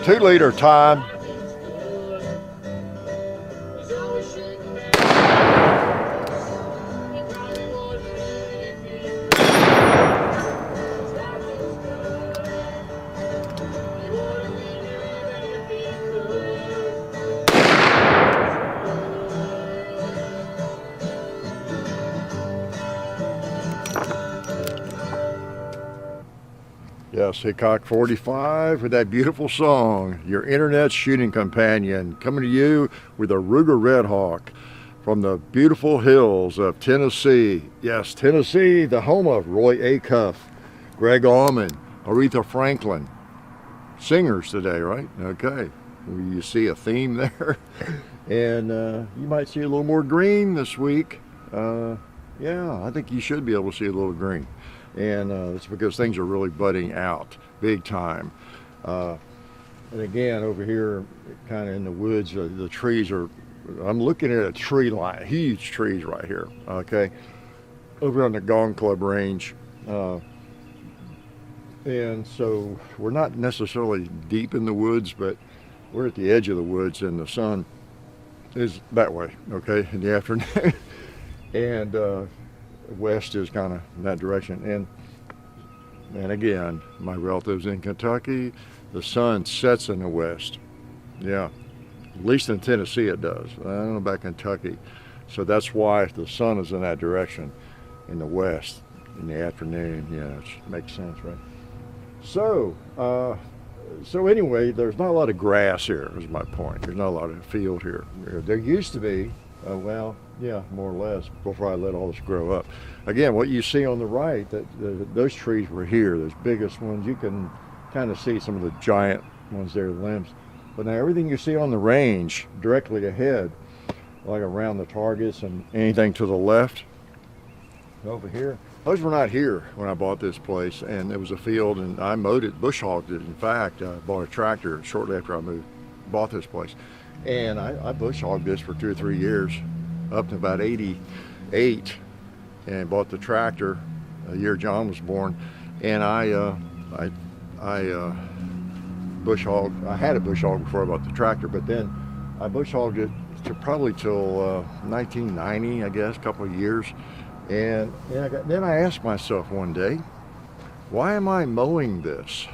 2-liter time. Yes, Hickok 45 with that beautiful song, your internet shooting companion, coming to you with a Ruger Redhawk from the beautiful hills of Tennessee. Yes, Tennessee, the home of Roy Acuff, Greg Allman, Aretha Franklin. Singers today, right? Okay, well, you see a theme there. And you might see a little more green this week. Yeah, I think you should be able to see a little green. And it's because things are really budding out big time. And again, over here, kind of in the woods, the trees are, I'm looking at a tree line, huge trees right here, okay? Over on the Gong Club range. And so we're not necessarily deep in the woods, but we're at the edge of the woods, and the sun is that way, okay, in the afternoon. And west is kind of in that direction. And again, my relatives in Kentucky, the sun sets in the west. Yeah, at least in Tennessee it does. I don't know about Kentucky. So that's why the sun is in that direction in the west in the afternoon. Yeah, it makes sense, right? So, so anyway, there's not a lot of grass here, is my point. There's not a lot of field here. There used to be, well, yeah, more or less, before I let all this grow up. Again, what you see on the right, those trees were here, those biggest ones. You can kind of see some of the giant ones there, limbs. But now everything you see on the range directly ahead, like around the targets and anything to the left, over here, those were not here when I bought this place. And it was a field, and I mowed it, bush hogged it. In fact, I bought a tractor shortly after I bought this place. And I bush hogged this for 2 or 3 years, up to about 88, and bought the tractor the year John was born. And I bush hogged. I had a bush hog before I bought the tractor, but then I bush hogged it to probably till 1990, I guess, a couple of years. And then I asked myself one day, why am I mowing this?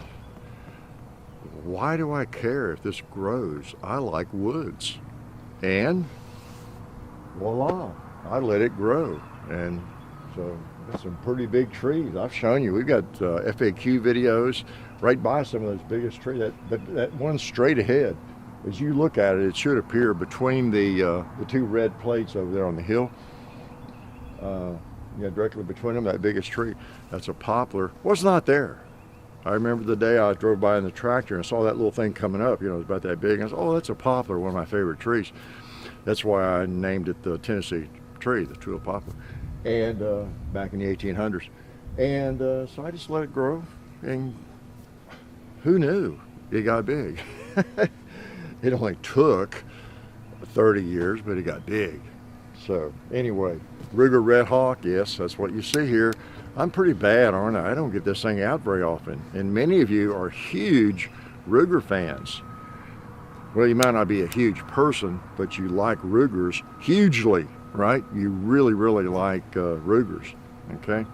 Why do I care if this grows? I like woods. And voila, I let it grow. And so there's some pretty big trees. I've shown you, we've got FAQ videos right by some of those biggest trees. That one straight ahead, as you look at it, it should appear between the 2 red plates over there on the hill. Yeah, directly between them, that biggest tree, that's a poplar, was not there. I remember the day I drove by in the tractor and saw that little thing coming up, you know, it was about that big. And I said, oh, that's a poplar, one of my favorite trees. That's why I named it the Tennessee tree, the tulip poplar, and back in the 1800s. And so I just let it grow, and who knew it got big? It only took 30 years, but it got big. So anyway, Ruger Redhawk, yes, that's what you see here. I'm pretty bad, aren't I? I don't get this thing out very often. And many of you are huge Ruger fans. Well, you might not be a huge person, but you like Rugers hugely, right? You really, really like Rugers, okay?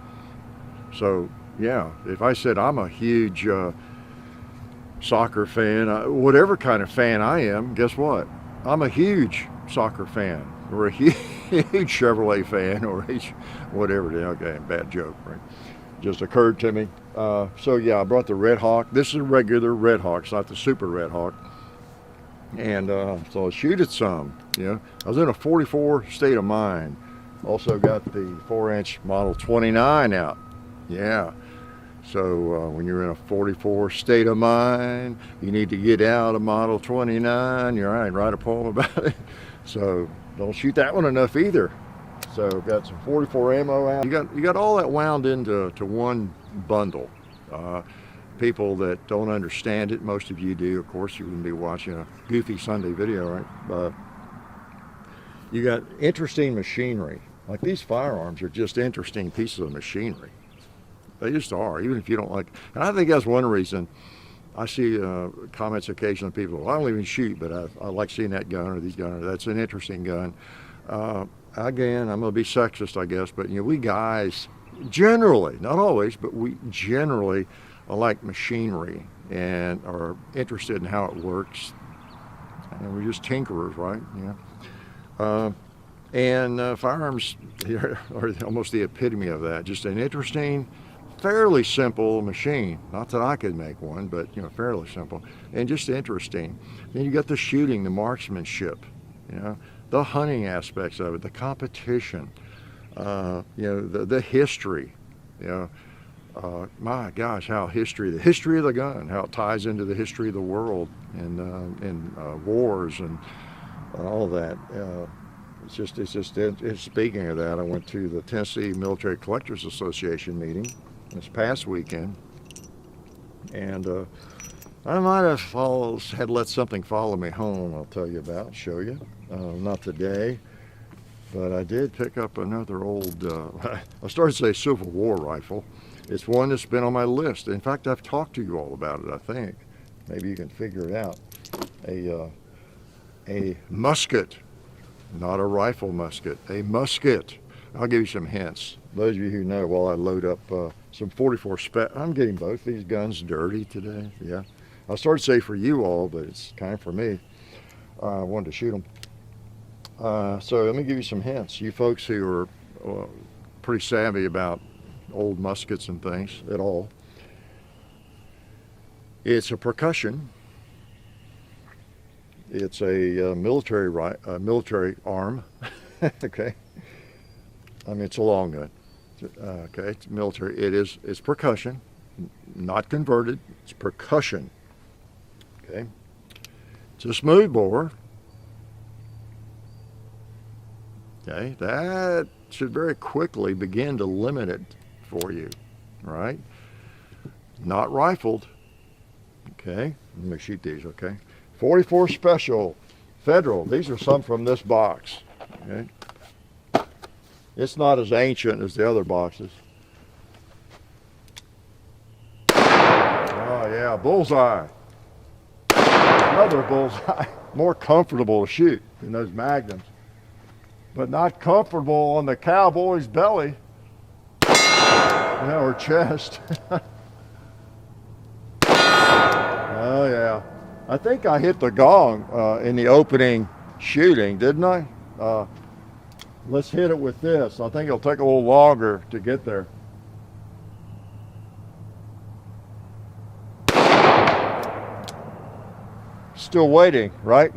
So, yeah, if I said I'm a huge soccer fan, whatever kind of fan I am, guess what? I'm a huge soccer fan, or a huge Chevrolet fan, or whatever it is. Okay, bad joke, right? Just occurred to me. So yeah, I brought the Redhawk. This is a regular Redhawk, it's not the Super Redhawk. And so I shoot it some, you know. I was in a 44 state of mind. Also got the 4-inch Model 29 out. Yeah. So when you're in a 44 state of mind, you need to get out a Model 29. You're right, write a poem about it. So don't shoot that one enough either. So got some 44 ammo out. You got all that wound into one bundle. People that don't understand it, most of you do, of course, you wouldn't be watching a goofy Sunday video, right? But you got interesting machinery. Like these firearms are just interesting pieces of machinery. They just are, even if you don't like. And I think that's one reason I see comments occasionally, people, well, I don't even shoot, but I like seeing that gun or these guns. That's an interesting gun. Again, I'm going to be sexist, I guess, but we guys generally, not always, but we generally like machinery and are interested in how it works. And we're just tinkerers, right? Firearms are almost the epitome of that. Just an interesting, fairly simple machine. Not that I could make one, but fairly simple and just interesting. Then you got the shooting, the marksmanship, the hunting aspects of it, the competition, the history, my gosh, the history of the gun, how it ties into the history of the world and wars and all that. Speaking of that, I went to the Tennessee Military Collectors Association meeting this past weekend, and I might have had let something follow me home. I'll tell you about, show you. Not today, but I did pick up another old, I started to say Civil War rifle. It's one that's been on my list. In fact, I've talked to you all about it, I think. Maybe you can figure it out. A musket, not a rifle musket, a musket. I'll give you some hints. Those of you who know, while I load up some 44 spec, I'm getting both these guns dirty today, yeah. I started to say for you all, but it's kind of for me. I wanted to shoot them. So let me give you some hints. You folks who are pretty savvy about old muskets and things at all. It's a percussion. It's a military arm. Okay. I mean, it's a long gun. Okay, it's military. It's percussion, not converted. It's percussion. Okay. It's a smooth bore. Okay, that should very quickly begin to limit it for you, right? Not rifled. Okay, let me shoot these, okay? 44 Special, Federal. These are some from this box, okay? It's not as ancient as the other boxes. Oh yeah, bullseye. Another bullseye. More comfortable to shoot than those Magnums. But not comfortable on the cowboy's belly. Or chest. Oh yeah. I think I hit the gong in the opening shooting, didn't I? Let's hit it with this. I think it'll take a little longer to get there. Still waiting, right?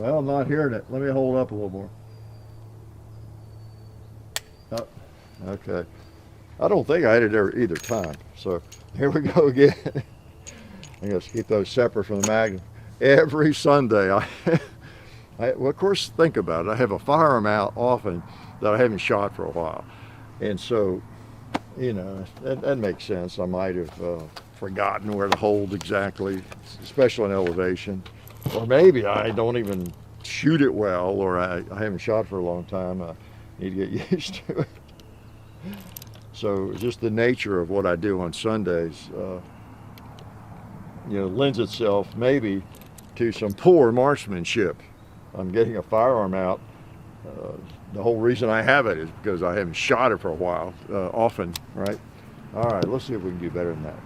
Well, I'm not hearing it. Let me hold up a little more. Oh, okay. I don't think I hit it there either time. So here we go again. I'm going to keep those separate from the Magnum. Every Sunday, well, of course, think about it. I have a firearm out often that I haven't shot for a while. And so, that makes sense. I might have forgotten where to hold exactly, especially in elevation. Or maybe I don't even shoot it well, or I haven't shot for a long time. I need to get used to it. So just the nature of what I do on Sundays, lends itself maybe to some poor marksmanship. I'm getting a firearm out. The whole reason I have it is because I haven't shot it for a while, often, right? All right, let's see if we can do better than that.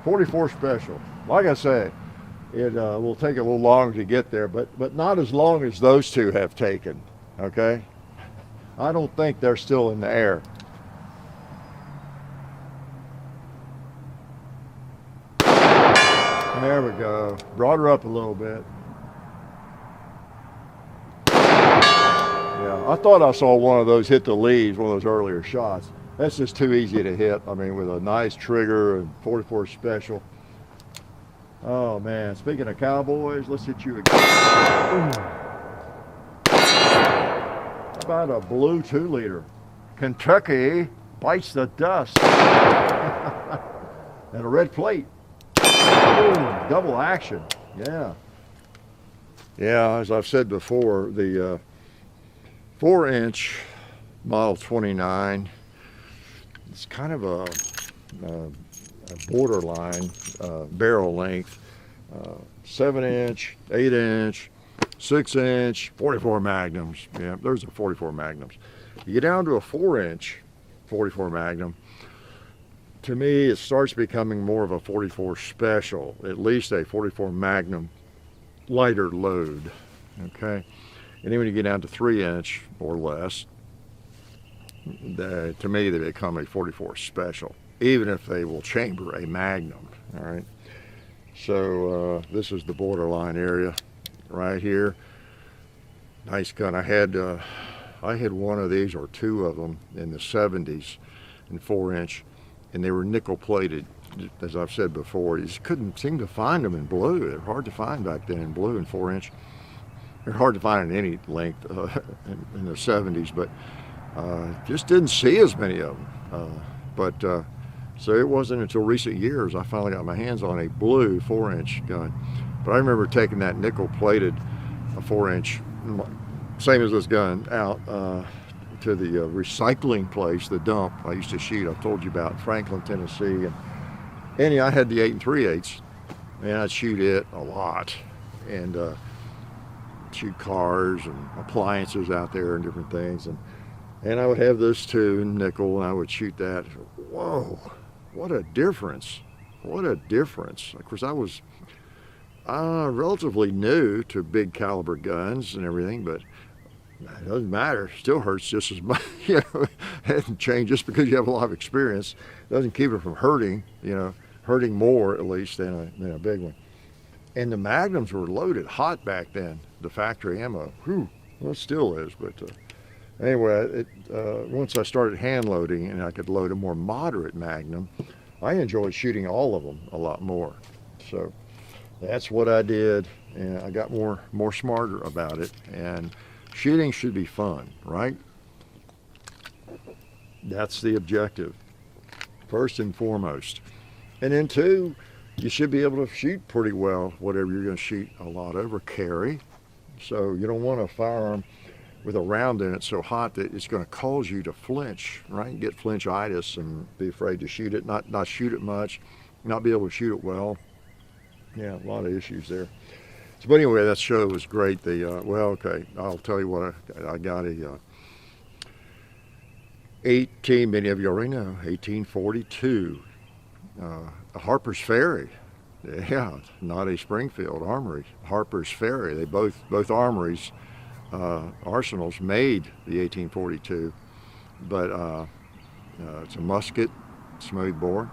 44 Special. Like I say, it will take a little longer to get there, but not as long as those two have taken, okay? I don't think they're still in the air. There we go. Brought her up a little bit. Yeah, I thought I saw one of those hit the leaves, one of those earlier shots. That's just too easy to hit. I mean, with a nice trigger and 44 Special. Oh man, speaking of cowboys, let's hit you again. How about a blue 2-liter? Kentucky bites the dust. And a red plate. Boom, double action. Yeah. Yeah, as I've said before, the 4-inch Model 29. It's kind of a borderline barrel length, 7-inch, 8-inch, 6-inch, 44 Magnums. Yeah, those are 44 Magnums. You get down to a 4-inch 44 Magnum. To me, it starts becoming more of a 44 Special, at least a 44 Magnum lighter load. Okay, and then when you get down to 3-inch or less, to me they become a 44 Special, even if they will chamber a Magnum. All right, so this is the borderline area right here. Nice gun. I had one of these or two of them in the 70s in 4-inch, and they were nickel plated. As I've said before, you just couldn't seem to find them in blue. They're hard to find back then in blue and 4-inch. They're hard to find in any length in the 70s, but just didn't see as many of them. So it wasn't until recent years I finally got my hands on a blue 4-inch gun. But I remember taking that nickel plated 4-inch, same as this gun, out to the recycling place, the dump I used to shoot. I've told you about Franklin, Tennessee, and yeah, I had the 8 3/8, and I'd shoot it a lot, and shoot cars and appliances out there and different things, and I would have this too, nickel, and I would shoot that. Whoa, what a difference! What a difference! Of course, I was relatively new to big caliber guns and everything, but it doesn't matter. It still hurts just as much. You know, it hasn't changed just because you have a lot of experience. It doesn't keep it from hurting. You know, hurting more at least than a big one. And the Magnums were loaded hot back then. The factory ammo, whew, well, it still is. But anyway, once I started hand loading and I could load a more moderate Magnum, I enjoyed shooting all of them a lot more. So that's what I did, and I got more smarter about it. And shooting should be fun, right? That's the objective, first and foremost. And then two, you should be able to shoot pretty well, whatever you're going to shoot a lot of or carry. So you don't want a firearm with a round in it so hot that it's going to cause you to flinch, right? Get flinchitis and be afraid to shoot it, not shoot it much, not be able to shoot it well. Yeah, a lot of issues there. So, but anyway, that show was great. Well, okay, I'll tell you what, I got a 18, many of you already know, 1842, a Harper's Ferry. Yeah, not a Springfield armory, Harper's Ferry. They both armories, arsenals made the 1842, but it's a musket, smoothbore,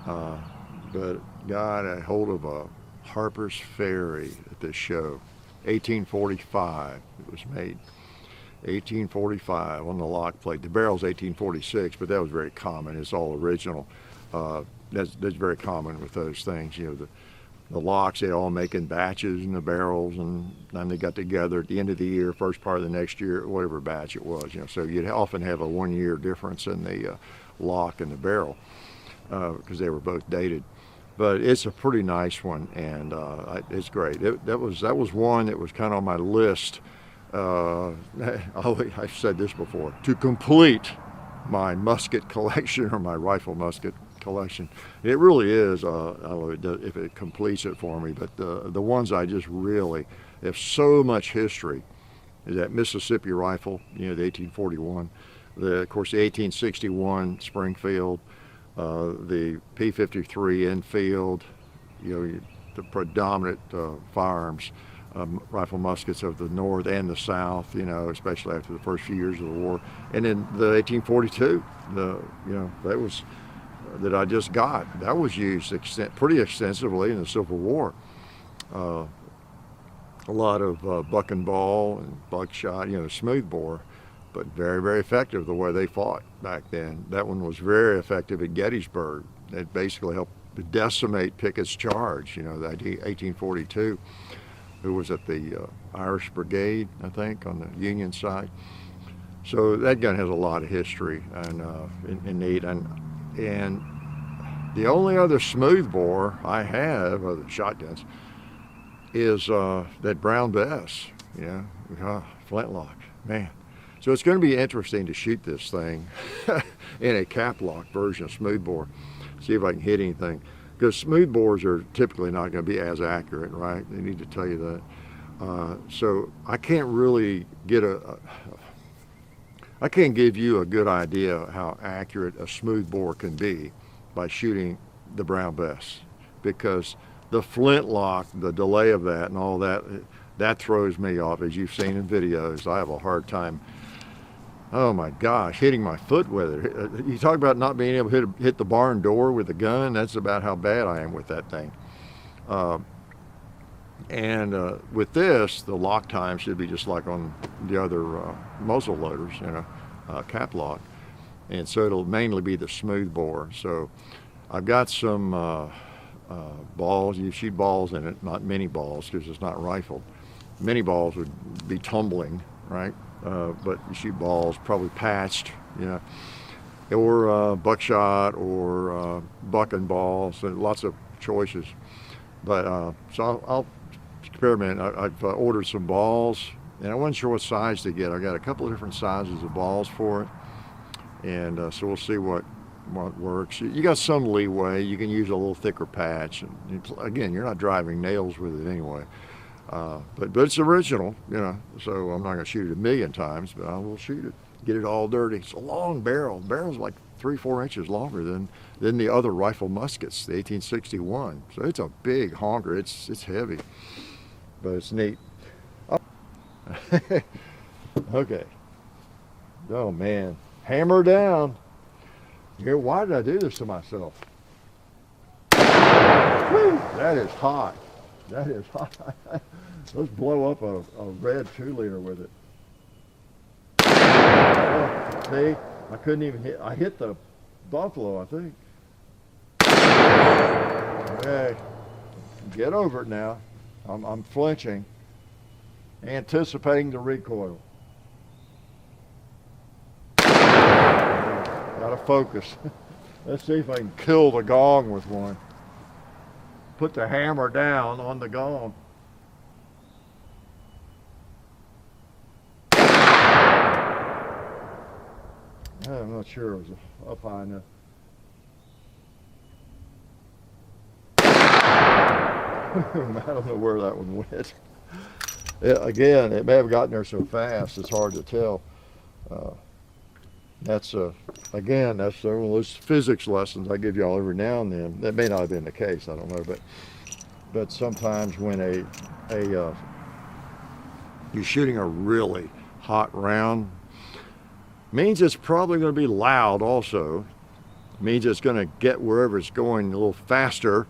but got a hold of a Harper's Ferry at this show. 1845 it was made. 1845 on the lock plate. The barrel's 1846, but that was very common. It's all original. That's very common with those things. You know, the locks, they all make in batches, and the barrels, and then they got together at the end of the year, first part of the next year, whatever batch it was. You know, so you'd often have a 1-year difference in the lock and the barrel because they were both dated. But it's a pretty nice one, and it's great. That was one that was kind of on my list. I've said this before, to complete my musket collection or my rifle musket collection. It really is. I don't know if it completes it for me, but the ones I just really have so much history is that Mississippi rifle, you know, the 1841, of course the 1861 Springfield. The P-53 Enfield, you know, the predominant firearms, rifle muskets of the North and the South, you know, especially after the first few years of the war. And then the 1842, that I just got, that was used pretty extensively in the Civil War. A lot of buck and ball and buckshot, you know, smoothbore, but very, very effective the way they fought back then. That one was very effective at Gettysburg. It basically helped decimate Pickett's charge, you know, the 1842, who was at the Irish Brigade, I think, on the Union side. So that gun has a lot of history and need. And the only other smoothbore I have, other shotguns, is that Brown Bess, you know, flintlock. Man, So it's going to be interesting to shoot this thing in a cap lock version of smoothbore. See if I can hit anything. Because smoothbores are typically not going to be as accurate, right? They need to tell you that. So I can't really get I can't give you a good idea how accurate a smoothbore can be by shooting the brown bess, because the flintlock, the delay of that and all that, that throws me off. As you've seen in videos, I have a hard time, oh my gosh, hitting my foot with it. You talk about not being able to hit the barn door with a gun, that's about how bad I am with that thing. With this, the lock time should be just like on the other muzzle loaders, you know, cap lock. And so it'll mainly be the smooth bore. So I've got some balls. You shoot balls in it, not mini balls because it's not rifled. Mini balls would be tumbling, right? But you shoot balls, probably patched, you know, or buckshot or bucking balls. So lots of choices. But so I'll experiment. I've ordered some balls, and I wasn't sure what size to get. I got a couple of different sizes of balls for it, and so we'll see what works. You got some leeway. You can use a little thicker patch, and again, you're not driving nails with it anyway. But it's original, you know, so I'm not going to shoot it a million times, but I will shoot it, get it all dirty. It's a long barrel. The barrel's like 3-4 inches longer than the other rifle muskets, the 1861. So it's a big honker. It's heavy, but it's neat. Oh. Okay. Oh man, hammer down. Here, why did I do this to myself? Whew, that is hot. That is hot. Let's blow up a red 2-liter with it. Oh, see, I couldn't even hit. I hit the buffalo, I think. Okay, get over it now. I'm flinching, anticipating the recoil. Gotta focus. Let's see if I can kill the gong with one. Put the hammer down on the gong. I'm not sure it was up high enough. I don't know where that one went. Again, it may have gotten there so fast, it's hard to tell. That's again, that's one of those physics lessons I give y'all every now and then. That may not have been the case, I don't know, but sometimes when you're shooting a really hot round, means it's probably going to be loud also. Means it's going to get wherever it's going a little faster,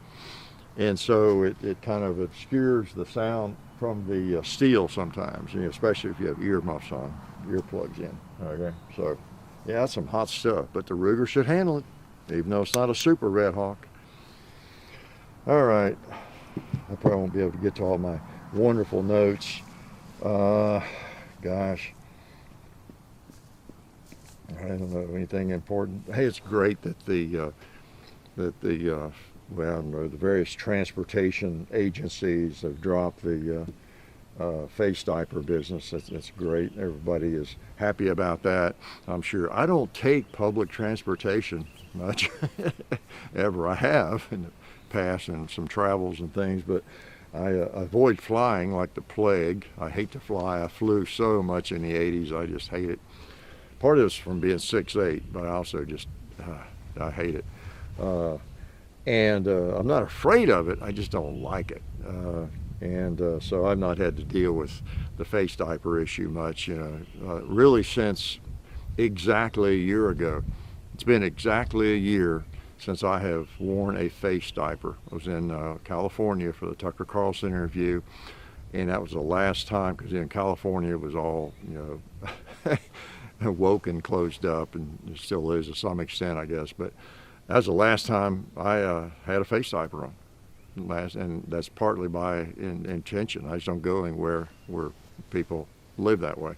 and so it kind of obscures the sound from the steel sometimes, you know, especially if you have earmuffs on, earplugs in. Okay, so yeah, that's some hot stuff, but the Ruger should handle it, even though it's not a super Redhawk. All right, I probably won't be able to get to all my wonderful notes. Gosh. I don't know anything important. Hey, it's great that the well, I don't know, the various transportation agencies have dropped the face diaper business. That's great. Everybody is happy about that, I'm sure. I don't take public transportation much ever. I have in the past and some travels and things, but I avoid flying like the plague. I hate to fly. I flew so much in the 80s. I just hate it. Part of it's from being 6'8", but I also just, I hate it. I'm not afraid of it, I just don't like it. So I've not had to deal with the face diaper issue much, you know, really since exactly a year ago. It's been exactly a year since I have worn a face diaper. I was in California for the Tucker Carlson interview, and that was the last time, because in California it was all, you know, woke and closed up, and it still is to some extent, I guess. But that was the last time I had a face diaper on. And that's partly by intention. I just don't go anywhere where people live that way.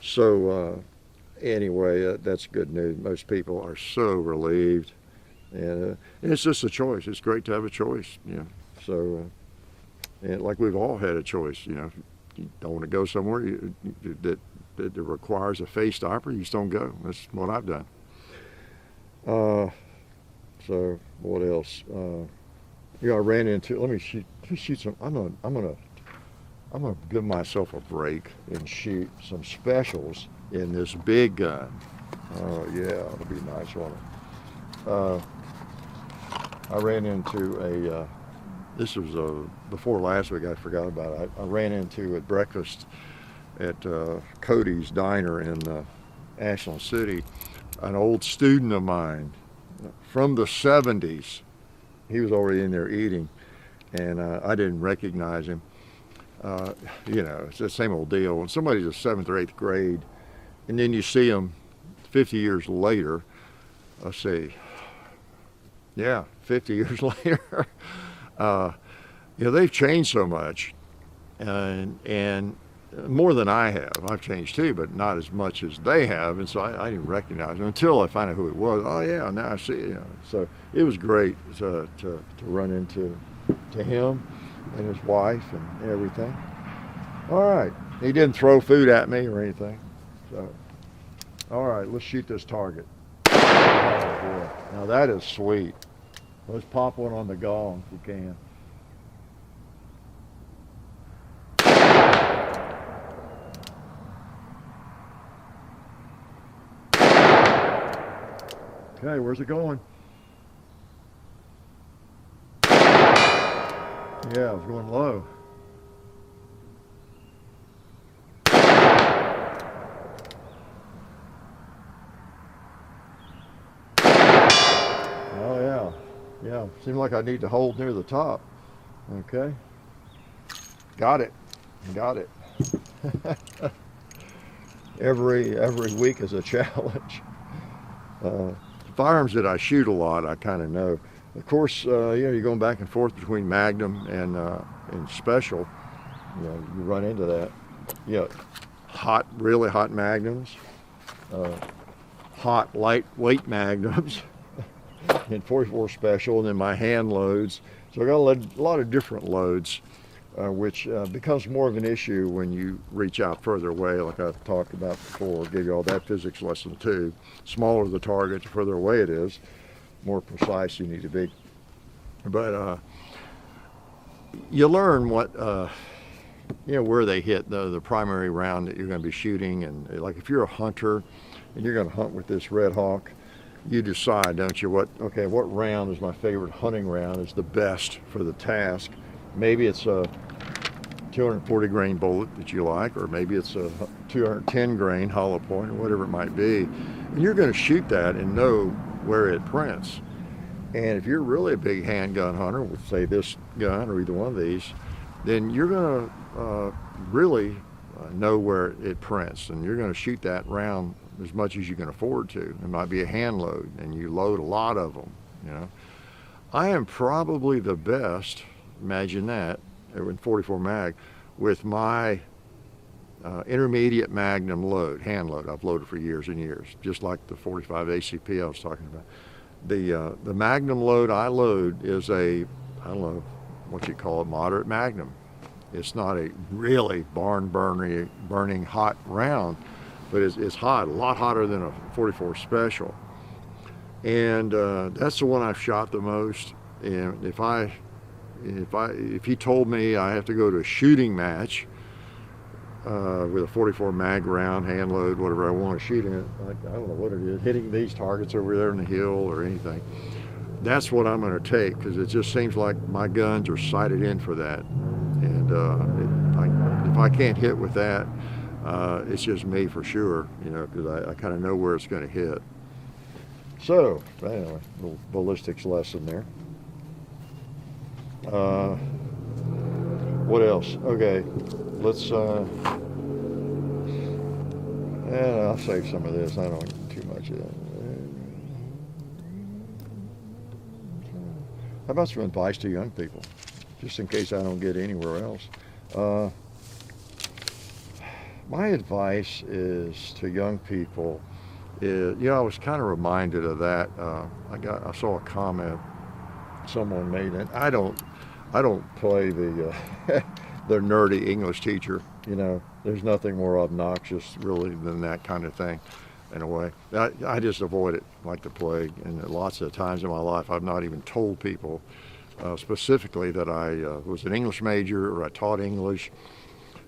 So anyway, that's good news. Most people are so relieved, and it's just a choice. It's great to have a choice, you know. So, and like we've all had a choice, you know. If you don't want to go somewhere that that requires a face stopper, you just don't go. That's what I've done. So what else? I ran into. Let me shoot some. I'm gonna give myself a break and shoot some specials in this big gun. Oh yeah, it'll be nice, won't it? I ran into a. This was before last week. I forgot about it. I ran into at breakfast at Cody's Diner in Ashland City, an old student of mine from the 70s. He was already in there eating, and I didn't recognize him. It's the same old deal. When somebody's in 7th or 8th grade, and then you see them 50 years later, let's see, 50 years later, they've changed so much, and more than I have. I've changed too, but not as much as they have, and so I didn't recognize him until I found out who it was. Oh yeah, now I see. So it was great to run into him and his wife and everything. All right, he didn't throw food at me or anything. So, all right, let's shoot this target. Oh boy, now that is sweet. Let's pop one on the gong if we can. Okay, where's it going? Yeah, it's going low. Oh yeah, yeah. Seems like I need to hold near the top. Okay. Got it. Every week is a challenge. Firearms that I shoot a lot, I kind of know. Of course, you're going back and forth between Magnum and Special. You run into that. Really hot Magnums, hot lightweight Magnums, and 44 Special, and then my hand loads. So I got a lot of different loads, which becomes more of an issue when you reach out further away, like I talked about before. Gave you all that physics lesson too. Smaller the target, the further away it is, more precise you need to be. But you learn what where they hit the primary round that you're going to be shooting, and like if you're a hunter and you're going to hunt with this Redhawk, you decide, don't you, what round is my favorite hunting round, is the best for the task. Maybe it's a 240 grain bullet that you like, or maybe it's a 210 grain hollow point, or whatever it might be. And you're going to shoot that and know where it prints. And if you're really a big handgun hunter with, say, this gun or either one of these, then you're going to really know where it prints, and you're going to shoot that round as much as you can afford to. It might be a hand load, and you load a lot of them. I am probably the best, imagine that, in 44 mag, with my intermediate Magnum load, hand load. I've loaded for years and years, just like the 45 ACP I was talking about. The Magnum load I load is a, I don't know what you call it, moderate Magnum. It's not a really burning hot round, but it's hot, a lot hotter than a 44 Special. And that's the one I've shot the most. And if he told me I have to go to a shooting match with a 44 mag round, hand load, whatever I want to shoot in it, I don't know what it is, hitting these targets over there in the hill or anything, that's what I'm going to take, because it just seems like my guns are sighted in for that. And if I can't hit with that, it's just me for sure, because I kind of know where it's going to hit. So anyway, little ballistics lesson there. What else? Okay, let's I'll save some of this. I don't want too much of that. How about some advice to young people, just in case I don't get anywhere else? My advice is to young people is, I was kind of reminded of that. I saw a comment someone made, and I don't play the the nerdy English teacher. You know, there's nothing more obnoxious really than that kind of thing. In a way, I just avoid it like the plague. And lots of times in my life, I've not even told people specifically that I was an English major or I taught English.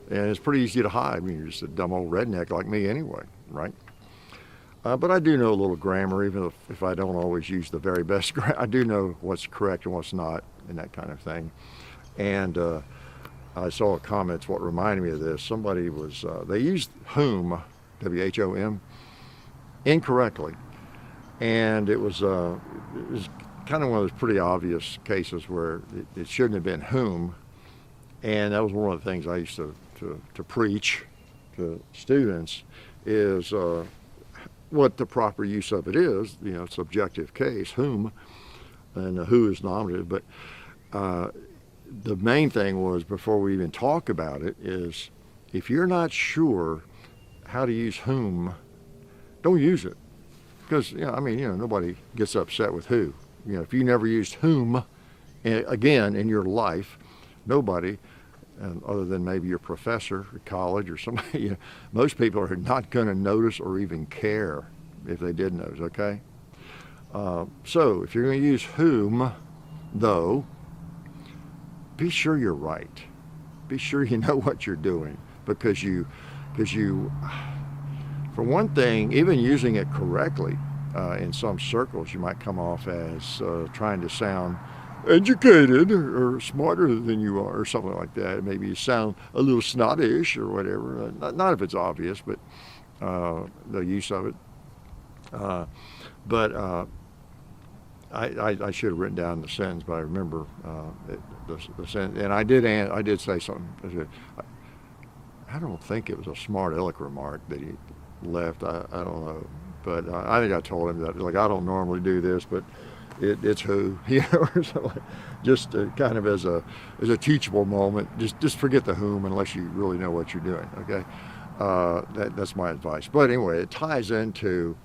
And it's pretty easy to hide. I mean, you're just a dumb old redneck like me anyway, right? But I do know a little grammar, even if I don't always use the very best grammar. I do know what's correct and what's not and that kind of thing. And I saw a comment, it's what reminded me of this. Somebody was, they used whom, W-H-O-M, incorrectly. And it was kind of one of those pretty obvious cases where it shouldn't have been whom. And that was one of the things I used to preach to students is what the proper use of it is, you know, subjective case, whom, and who is nominative. But the main thing was, before we even talk about it, is if you're not sure how to use whom, don't use it. Because, you know, I mean, you know, nobody gets upset with who. You know, if you never used whom again in your life, nobody, other than maybe your professor at college or somebody, you know, most people are not going to notice or even care if they did notice, okay? So if you're going to use whom, though, be sure you're right. Be sure you know what you're doing, because you, for one thing, even using it correctly, in some circles, you might come off as trying to sound educated or smarter than you are, or something like that. Maybe you sound a little snottish or whatever. Not if it's obvious, but the use of it. I should have written down the sentence, but I remember the sentence, and I did say something. I don't think it was a smart aleck remark that he left. I don't know, but I think I told him that, like, I don't normally do this, but it's who, you know, or something. Just kind of as a teachable moment. Just forget the whom unless you really know what you're doing. Okay, that's my advice. But anyway, it ties into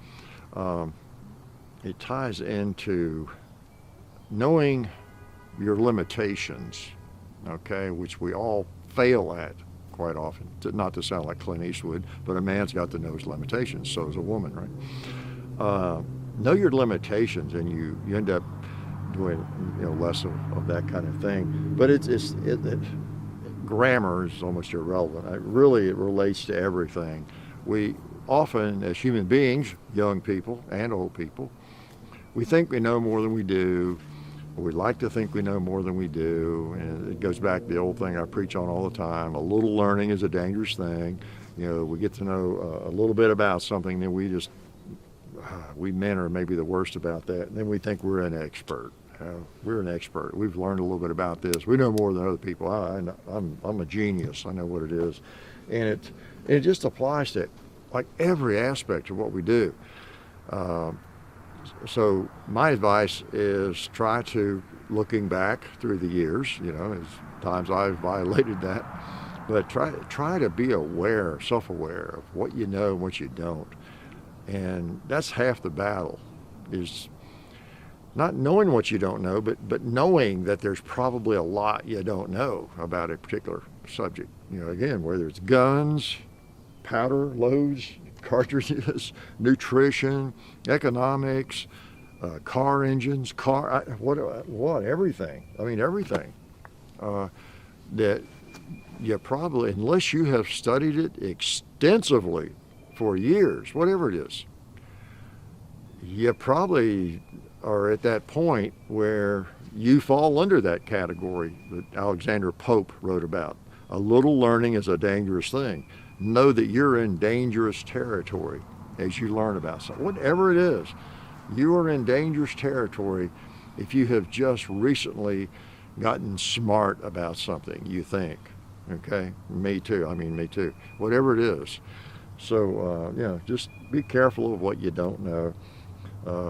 knowing your limitations. Okay, which we all fail at quite often. Not to sound like Clint Eastwood, but a man's got to know his limitations. So is a woman, right? Know your limitations, and you end up doing, you know, less of that kind of thing. But grammar is almost irrelevant. It relates to everything. We often, as human beings, young people and old people, we think we know more than we do. Or we like to think we know more than we do. And it goes back to the old thing I preach on all the time. A little learning is a dangerous thing. You know, we get to know a little bit about something, then we men are maybe the worst about that. And then we think we're an expert. We're an expert. We've learned a little bit about this. We know more than other people. I'm a genius. I know what it is. And it just applies to like every aspect of what we do. So my advice is try to, looking back through the years, you know, as times I've violated that, but try to be aware, self-aware of what you know and what you don't. And that's half the battle, is not knowing what you don't know, but knowing that there's probably a lot you don't know about a particular subject. You know, again, whether it's guns, powder, loads, cartridges, nutrition, economics, car engines, everything. I mean, everything. That you probably, unless you have studied it extensively for years, whatever it is, you probably are at that point where you fall under that category that Alexander Pope wrote about. A little learning is a dangerous thing. Know that you're in dangerous territory as you learn about something. Whatever it is, you are in dangerous territory if you have just recently gotten smart about something, you think. Okay? Me too. Whatever it is. So, just be careful of what you don't know.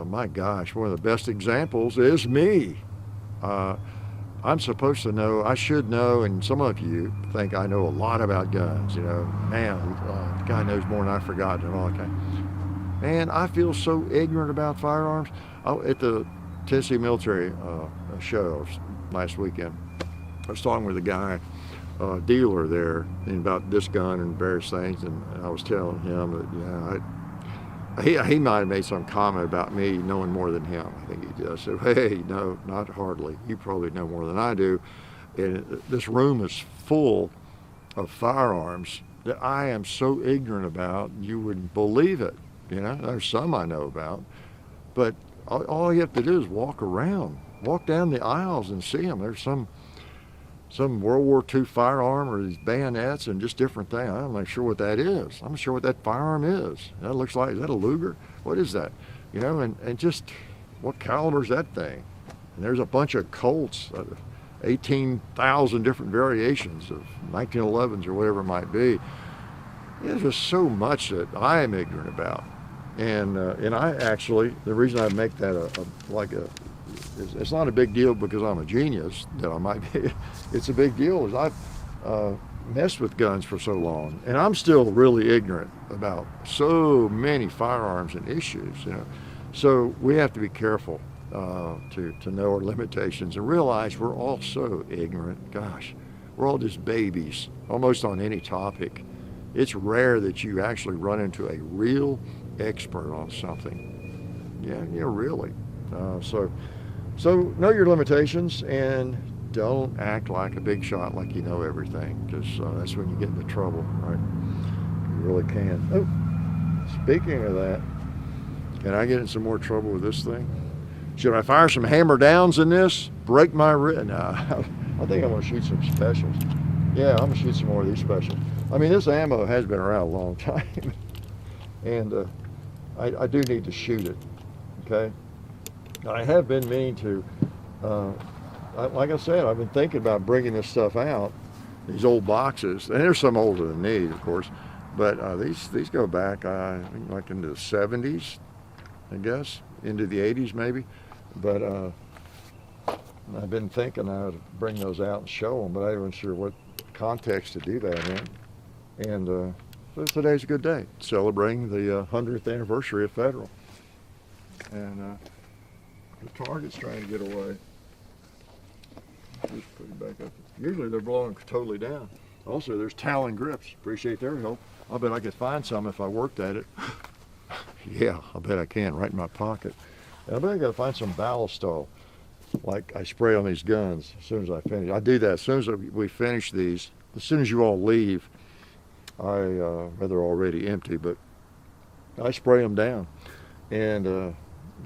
My gosh, one of the best examples is me. I'm supposed to know, I should know, and some of you think I know a lot about guns. You know, man, the guy knows more than I've forgotten and all that kind. Man, I feel so ignorant about firearms. At the Tennessee military show last weekend, I was talking with a guy dealer there about this gun and various things, and I was telling him that, he might have made some comment about me knowing more than him. I think he did. I said, hey, no, not hardly. You probably know more than I do. And this room is full of firearms that I am so ignorant about, you wouldn't believe it. There's some I know about, but all you have to do is walk down the aisles and see them. There's some World War II firearm or these bayonets and just different things. I'm not sure what that is. I'm not sure what that firearm is. That looks like, is that a Luger? What is that? And just what caliber is that thing? And there's a bunch of Colts, 18,000 different variations of 1911s or whatever it might be. There's just so much that I am ignorant about. And I actually, the reason I make that it's not a big deal because I'm a genius, that I might be. It's a big deal is I've messed with guns for so long, and I'm still really ignorant about so many firearms and issues. So we have to be careful to know our limitations and realize we're all so ignorant. Gosh, we're all just babies, almost on any topic. It's rare that you actually run into a real expert on something. Yeah, really. So know your limitations and don't act like a big shot, like you know everything, because that's when you get into trouble, right? You really can. Oh, speaking of that, can I get in some more trouble with this thing? Should I fire some hammer downs in this? Break my wrist? No, I think I'm going to shoot some specials. Yeah, I'm going to shoot some more of these specials. I mean, this ammo has been around a long time, and I do need to shoot it, okay? I have been meaning to, like I said, I've been thinking about bringing this stuff out, these old boxes, and there's some older than these, of course, but these go back, I think, like into the 70s, I guess, into the 80s maybe, but I've been thinking I would bring those out and show them, but I wasn't sure what context to do that in, and so today's a good day, celebrating the 100th anniversary of Federal, and the target's trying to get away. Just put it back up. Usually they're blowing totally down. Also, there's Talon grips. Appreciate their help. I bet I could find some if I worked at it. Yeah, I bet I can, right in my pocket. And I bet I gotta find some ballistol, like I spray on these guns as soon as I finish. I do that as soon as we finish these. As soon as you all leave, well, they're already empty, but I spray them down and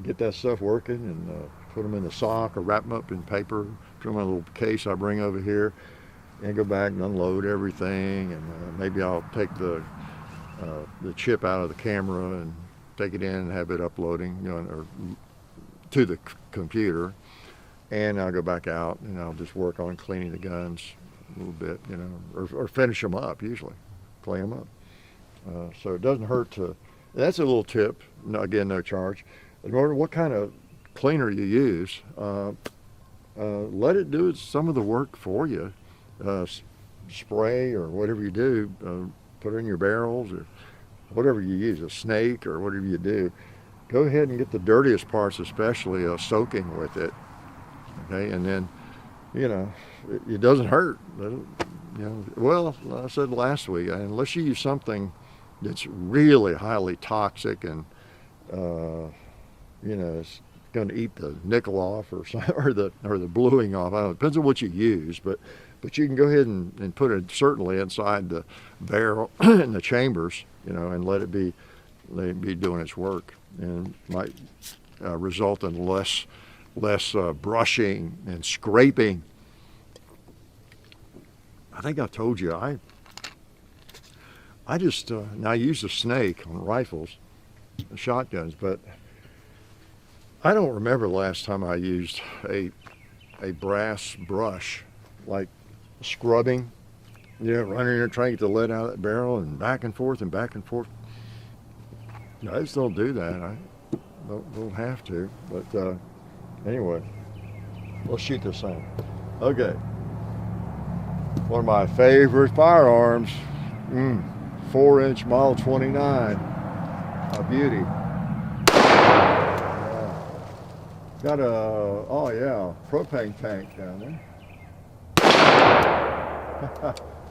get that stuff working and put them in the sock or wrap them up in paper, put them in a little case I bring over here, and go back and unload everything. And maybe I'll take the chip out of the camera and take it in and have it uploading, or to the computer. And I'll go back out and I'll just work on cleaning the guns a little bit, or finish them up usually, clean them up. So it doesn't hurt to. That's a little tip. No, again, no charge. No matter what kind of cleaner you use, let it do some of the work for you. Spray or whatever you do, put it in your barrels or whatever you use, a snake or whatever you do. Go ahead and get the dirtiest parts, especially soaking with it. Okay, and then, it doesn't hurt. Well, I said last week, unless you use something that's really highly toxic and it's going to eat the nickel off or the bluing off. I don't know, it depends on what you use, but you can go ahead and put it certainly inside the barrel in the chambers, and let it be doing its work, and might result in less brushing and scraping. I think I told you I just now I use a snake on rifles, shotguns, but I don't remember the last time I used a brass brush, like scrubbing, running there trying to get the lead out of that barrel and back and forth and back and forth. I just don't do that. I don't have to. But anyway, let's shoot this thing. Okay. One of my favorite firearms, 4-inch Model 29, a beauty. Got a, propane tank down there.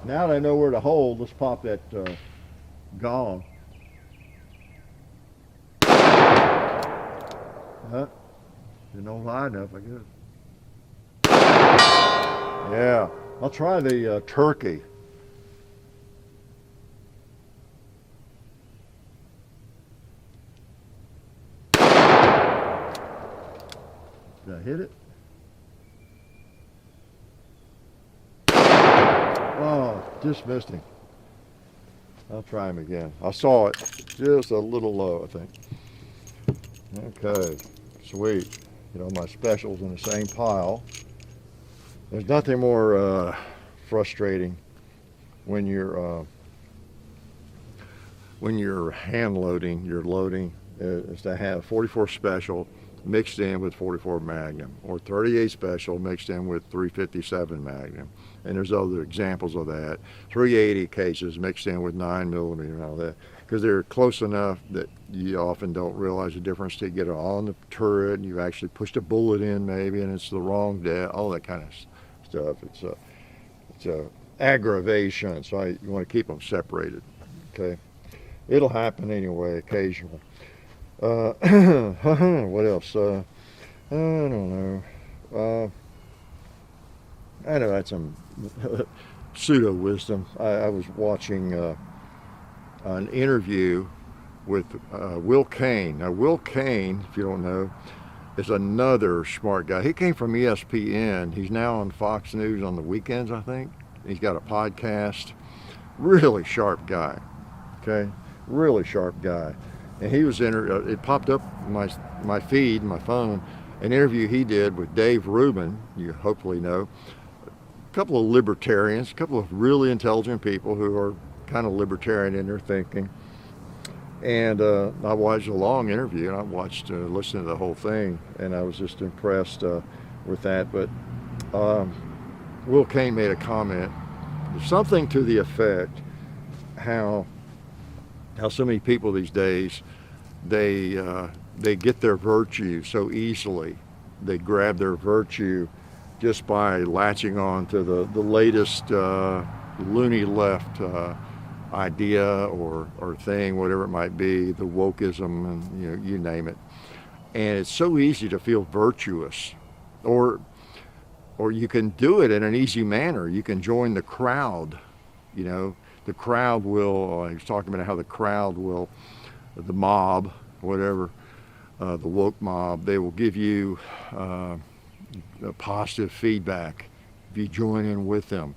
Now that I know where to hold, let's pop that gong. Didn't hold high enough, I guess. Yeah, I'll try the turkey. Did I hit it? Oh, just missed him. I'll try him again. I saw it just a little low, I think. Okay, sweet. You know, my specials in the same pile. There's nothing more frustrating when you're hand loading, you're loading, is to have 44 special mixed in with 44 Magnum, or 38 special mixed in with 357 Magnum. And there's other examples of that. 380 cases mixed in with 9mm and all that, because they're close enough that you often don't realize the difference till you get it on the turret and you've actually pushed a bullet in maybe and it's the wrong depth, all that kind of stuff. It's a aggravation, so you want to keep them separated. Okay, it'll happen anyway occasionally. What else? I don't know. I know that's some pseudo wisdom. I was watching an interview with Will Kane. Now, Will Kane, if you don't know, is another smart guy. He came from ESPN. He's now on Fox News on the weekends, I think. He's got a podcast. Really sharp guy. Okay, really sharp guy. And he was it popped up my feed, my phone, an interview he did with Dave Rubin. You hopefully know. A couple of libertarians, a couple of really intelligent people who are kind of libertarian in their thinking. And I watched a long interview, and I listened to the whole thing, and I was just impressed with that. But Will Kane made a comment, something to the effect how so many people these days, they get their virtue so easily. They grab their virtue just by latching on to the latest loony left idea or thing, whatever it might be, the wokeism, and you name it. And it's so easy to feel virtuous, or you can do it in an easy manner. You can join the crowd. The crowd will, I was talking about how the crowd will, the mob, whatever, the woke mob, they will give you positive feedback if you join in with them.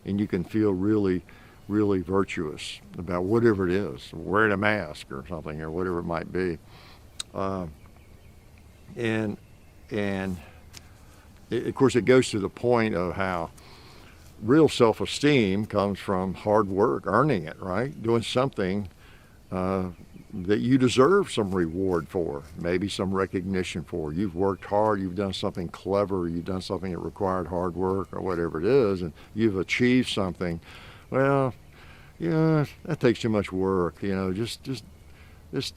And you can feel really, really virtuous about whatever it is, wearing a mask or something, or whatever it might be. And of course, it goes to the point of how real self-esteem comes from hard work, earning it, right? Doing something that you deserve some reward for, maybe some recognition for. You've worked hard, you've done something clever, you've done something that required hard work or whatever it is, and you've achieved something. Well, that takes too much work. Just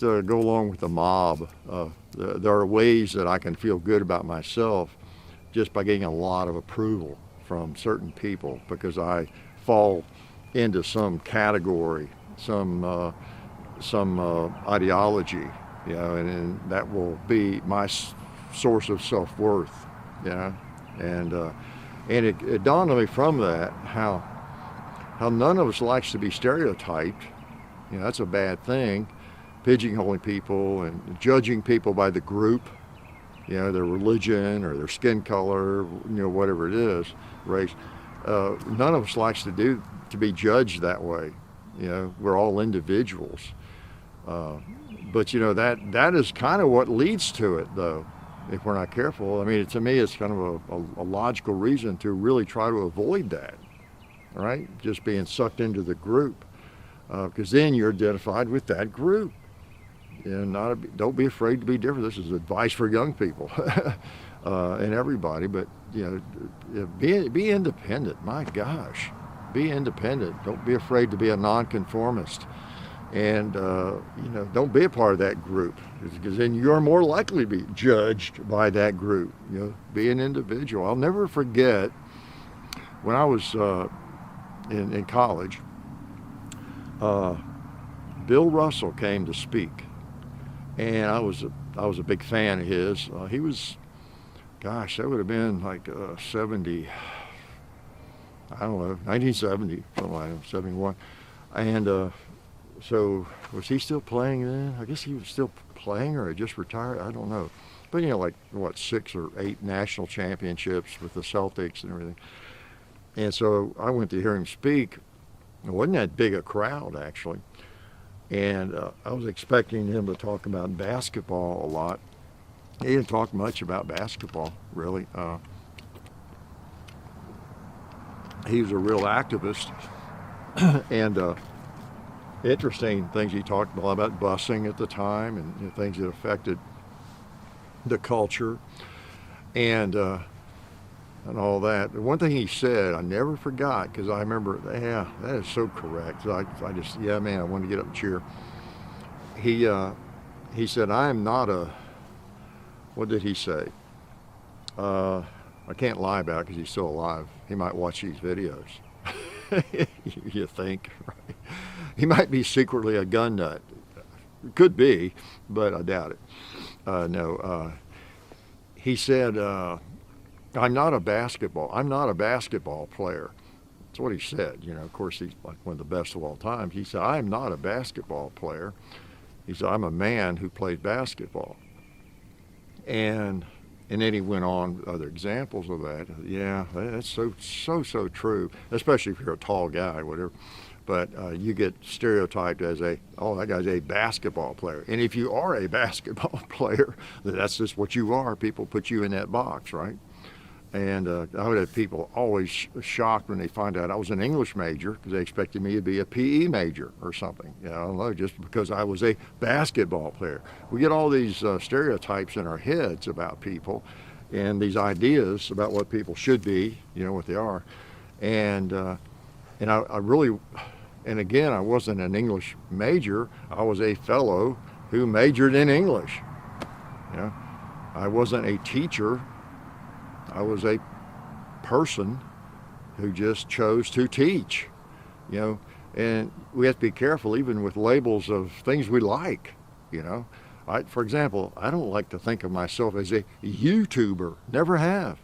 go along with the mob. There are ways that I can feel good about myself just by getting a lot of approval from certain people, because I fall into some category, some ideology, and that will be my source of self-worth, and it dawned on me from that how none of us likes to be stereotyped. That's a bad thing, pigeonholing people and judging people by the group, their religion or their skin color, whatever it is, race. None of us likes to be judged that way. We're all individuals. But that is kind of what leads to it, though, if we're not careful. I mean, to me, it's kind of a logical reason to really try to avoid that, right? Just being sucked into the group, because then you're identified with that group. And don't be afraid to be different. This is advice for young people and everybody. But be independent. My gosh, be independent. Don't be afraid to be a nonconformist. And don't be a part of that group, because then you're more likely to be judged by that group. Be an individual. I'll never forget when I was in college, Bill Russell came to speak, and I was a big fan of his. He was, gosh, that would have been like 70, I don't know, 1970, something like that, 71. And so was he still playing then? I guess he was still playing, or had just retired. I don't know. But like what, 6 or 8 national championships with the Celtics and everything. And so I went to hear him speak. It wasn't that big a crowd actually, and I was expecting him to talk about basketball a lot. He didn't talk much about basketball really. He was a real activist, and interesting things he talked about busing at the time, and things that affected the culture, and all that. The one thing he said I never forgot, because I remember, yeah, that is so correct. I just, yeah, man, I wanted to get up and cheer. He said, I am not a, what did he say? I can't lie about it because he's still alive. He might watch these videos. You think, right? He might be secretly a gun nut. Could be, but I doubt it. No. He said, I'm not a basketball player. That's what he said. Of course, he's like one of the best of all time. He said, I'm not a basketball player. He said, I'm a man who played basketball. And then he went on with other examples of that. Yeah, that's so true, especially if you're a tall guy, whatever. But you get stereotyped as that guy's a basketball player. And if you are a basketball player, that's just what you are. People put you in that box, right? And I would have people always shocked when they find out I was an English major, because they expected me to be a PE major or something. I don't know, just because I was a basketball player. We get all these stereotypes in our heads about people, and these ideas about what people should be, what they are. And I really, and again, I wasn't an English major. I was a fellow who majored in English. I wasn't a teacher. I was a person who just chose to teach, and we have to be careful even with labels of things we like, for example, I don't like to think of myself as a YouTuber, never have.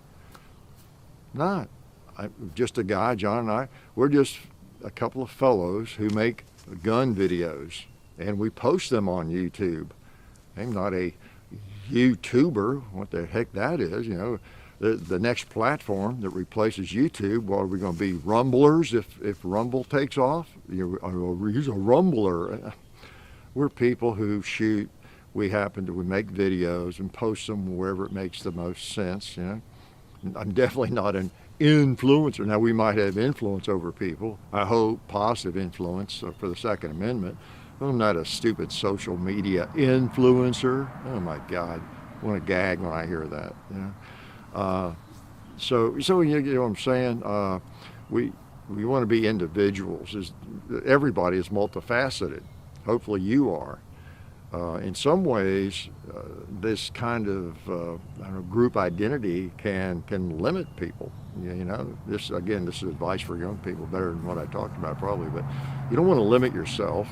Not. I'm just a guy, John and I, we're just a couple of fellows who make gun videos, and we post them on YouTube. I'm not a YouTuber, what the heck that is, The next platform that replaces YouTube, are we going to be Rumblers if Rumble takes off? He's a Rumbler. We're people who shoot. We make videos and post them wherever it makes the most sense. I'm definitely not an influencer. Now, we might have influence over people. I hope positive influence for the Second Amendment. I'm not a stupid social media influencer. Oh my God, I want to gag when I hear that. So you know what I'm saying? We want to be individuals. Everybody is multifaceted. Hopefully you are. In some ways, this kind of group identity can limit people. This is advice for young people, better than what I talked about probably. But you don't want to limit yourself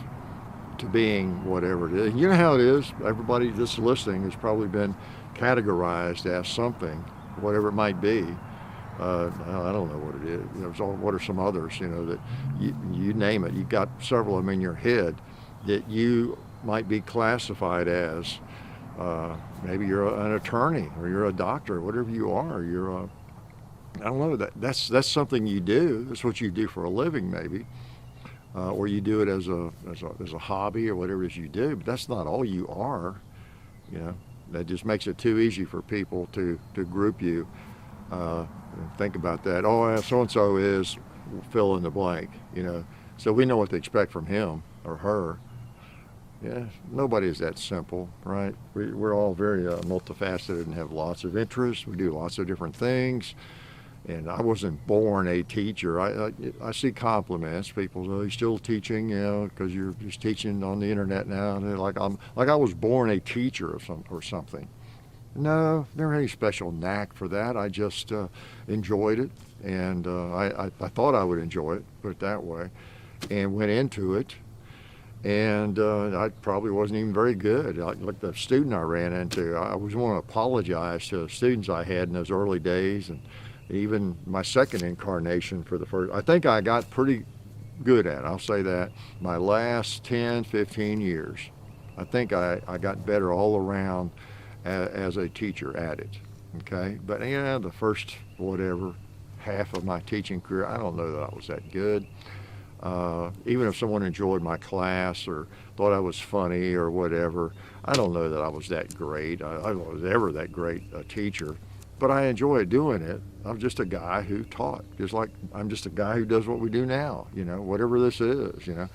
to being whatever it is. You know how it is. Everybody that's listening has probably been categorized as something, whatever it might be. I don't know what it is. What are some others? That you name it. You've got several of them in your head that you might be classified as. Maybe you're an attorney, or you're a doctor, whatever you are. I don't know. That's something you do. That's what you do for a living, maybe. Or you do it as a hobby or whatever it is you do, but that's not all you are. That just makes it too easy for people to group you. Think about that. Oh, so-and-so is fill in the blank, so we know what to expect from him or her. Yeah, nobody is that simple, right? We're all very multifaceted and have lots of interests. We do lots of different things. And I wasn't born a teacher. I see compliments. People say, "Oh, you're still teaching, because you're just teaching on the internet now." And like I was born a teacher or something. No, never had any special knack for that. I just enjoyed it, and I thought I would enjoy it, put it that way, and went into it. And I probably wasn't even very good. Like the student I ran into, I was want to apologize to the students I had in those early days, and even my second incarnation for the first. I think I got pretty good at it. I'll say that. My last 10, 15 years, I think I got better all around as a teacher at it. Okay, but yeah, the first whatever half of my teaching career, I don't know that I was that good. Even if someone enjoyed my class or thought I was funny or whatever, I don't know that I was that great. I was ever that great a teacher, but I enjoyed doing it. I'm just a guy who taught, just like I'm just a guy who does what we do now, whatever this is, So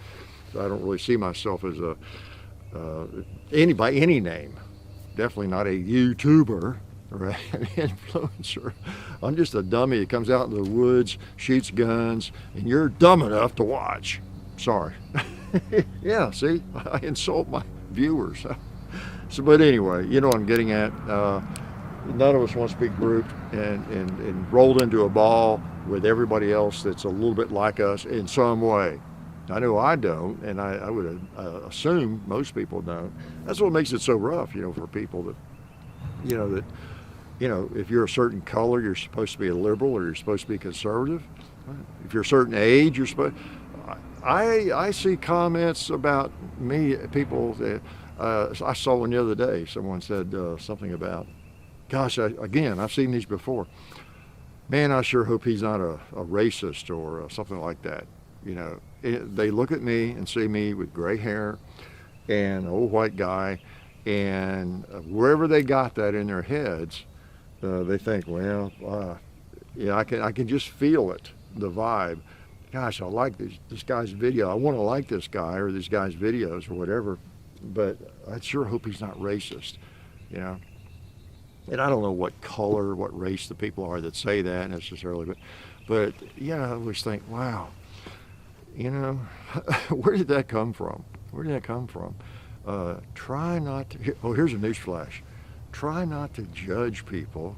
I don't really see myself as by any name. Definitely not a YouTuber or an influencer. I'm just a dummy that comes out in the woods, shoots guns, and you're dumb enough to watch. Sorry. Yeah, see, I insult my viewers. So, but anyway, you know what I'm getting at. None of us wants to be grouped and rolled into a ball with everybody else that's a little bit like us in some way. I know I don't, and I would assume most people don't. That's what makes it so rough, for people that, if you're a certain color, you're supposed to be a liberal or you're supposed to be conservative. If you're a certain age, you're supposed. I see comments about me, people that I saw one the other day. Someone said something about, gosh, again, I've seen these before. Man, I sure hope he's not a racist or something like that. They look at me and see me with gray hair and an old white guy, and wherever they got that in their heads, they think, well, I can just feel it, the vibe. Gosh, I like this guy's video. I want to like this guy or this guy's videos or whatever, but I sure hope he's not racist, And I don't know what color, what race the people are that say that necessarily, but yeah, I always think, wow. Where did that come from? Where did that come from? Try not to, here's a news flash. Try not to judge people.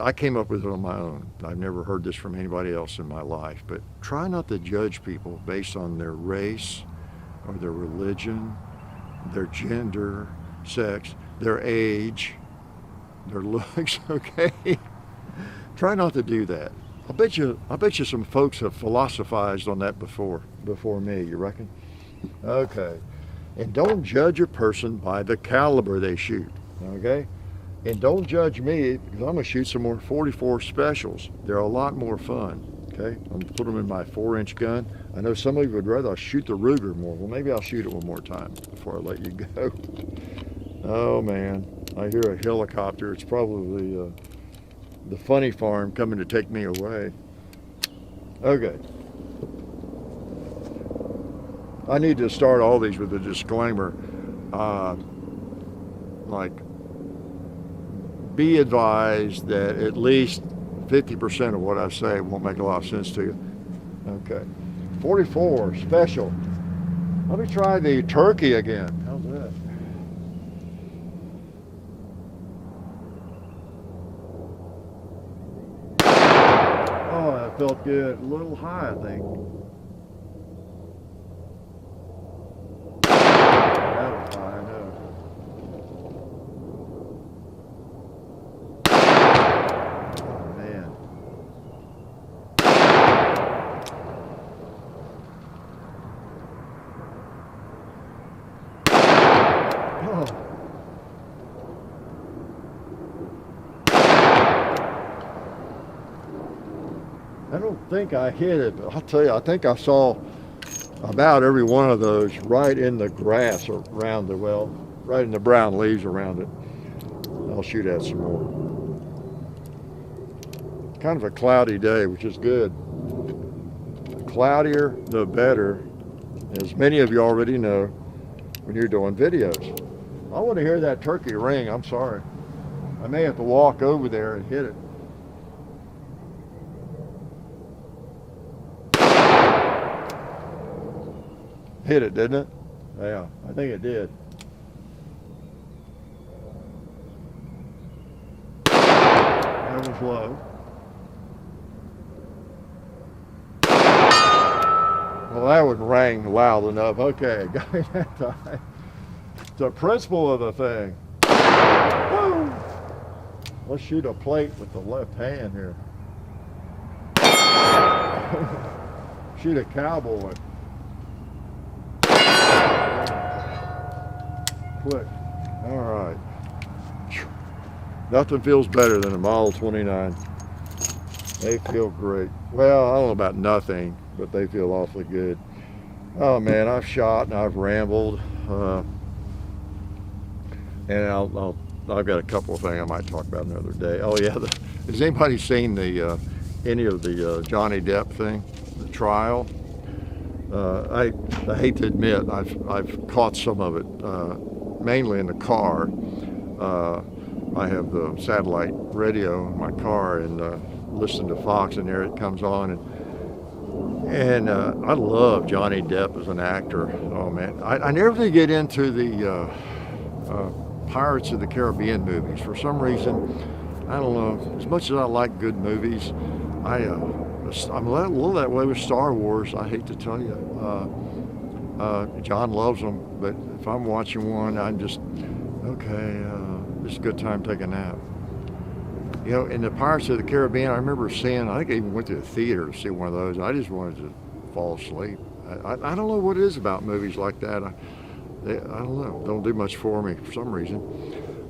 I came up with it on my own. I've never heard this from anybody else in my life, but try not to judge people based on their race or their religion, their gender, sex, their age, their looks, okay? Try not to do that. I bet you some folks have philosophized on that before me, you reckon? Okay. And don't judge a person by the caliber they shoot, okay? And don't judge me, because I'm gonna shoot some more 44 specials. They're a lot more fun, okay? I'm gonna put them in my 4-inch gun. I know some of you would rather I shoot the Ruger more. Well, maybe I'll shoot it one more time before I let you go. Oh man, I hear a helicopter. It's probably the funny farm coming to take me away. Okay. I need to start all these with a disclaimer. Be advised that at least 50% of what I say won't make a lot of sense to you. Okay. 44 special. Let me try the turkey again. How's that? Oh, that felt good. A little high, I think. That was high, I know. Oh, man. Oh. I don't think I hit it, but I'll tell you, I think I saw about every one of those right in the grass around right in the brown leaves around it. I'll shoot at some more. Kind of a cloudy day, which is good. The cloudier, the better, as many of you already know when you're doing videos. I want to hear that turkey ring. I'm sorry. I may have to walk over there and hit it. Hit it, didn't it? Yeah, I think it did. low. Well, that would rang loud enough. Okay, got me that time. The principle of the thing. Woo! Let's shoot a plate with the left hand here. Shoot a cowboy. Click. All right. Nothing feels better than a Model 29. They feel great. Well, I don't know about nothing, but they feel awfully good. Oh man, I've shot and I've rambled, and I've got a couple of things I might talk about another day. Oh yeah, has anybody seen the any of the Johnny Depp thing, the trial? I hate to admit I've caught some of it, mainly in the car. I have the satellite radio in my car and listen to Fox, and there it comes on, and I love Johnny Depp as an actor. Oh man, I never did get into the Pirates of the Caribbean movies. For some reason, I don't know, as much as I like good movies, I'm a little that way with Star Wars. I hate to tell you. John loves them, but if I'm watching one, I'm just, okay, it's a good time to take a nap. You know, in the Pirates of the Caribbean, I remember seeing, I think I even went to the theater to see one of those. I just wanted to fall asleep. I don't know what it is about movies like that. I don't know, don't do much for me for some reason.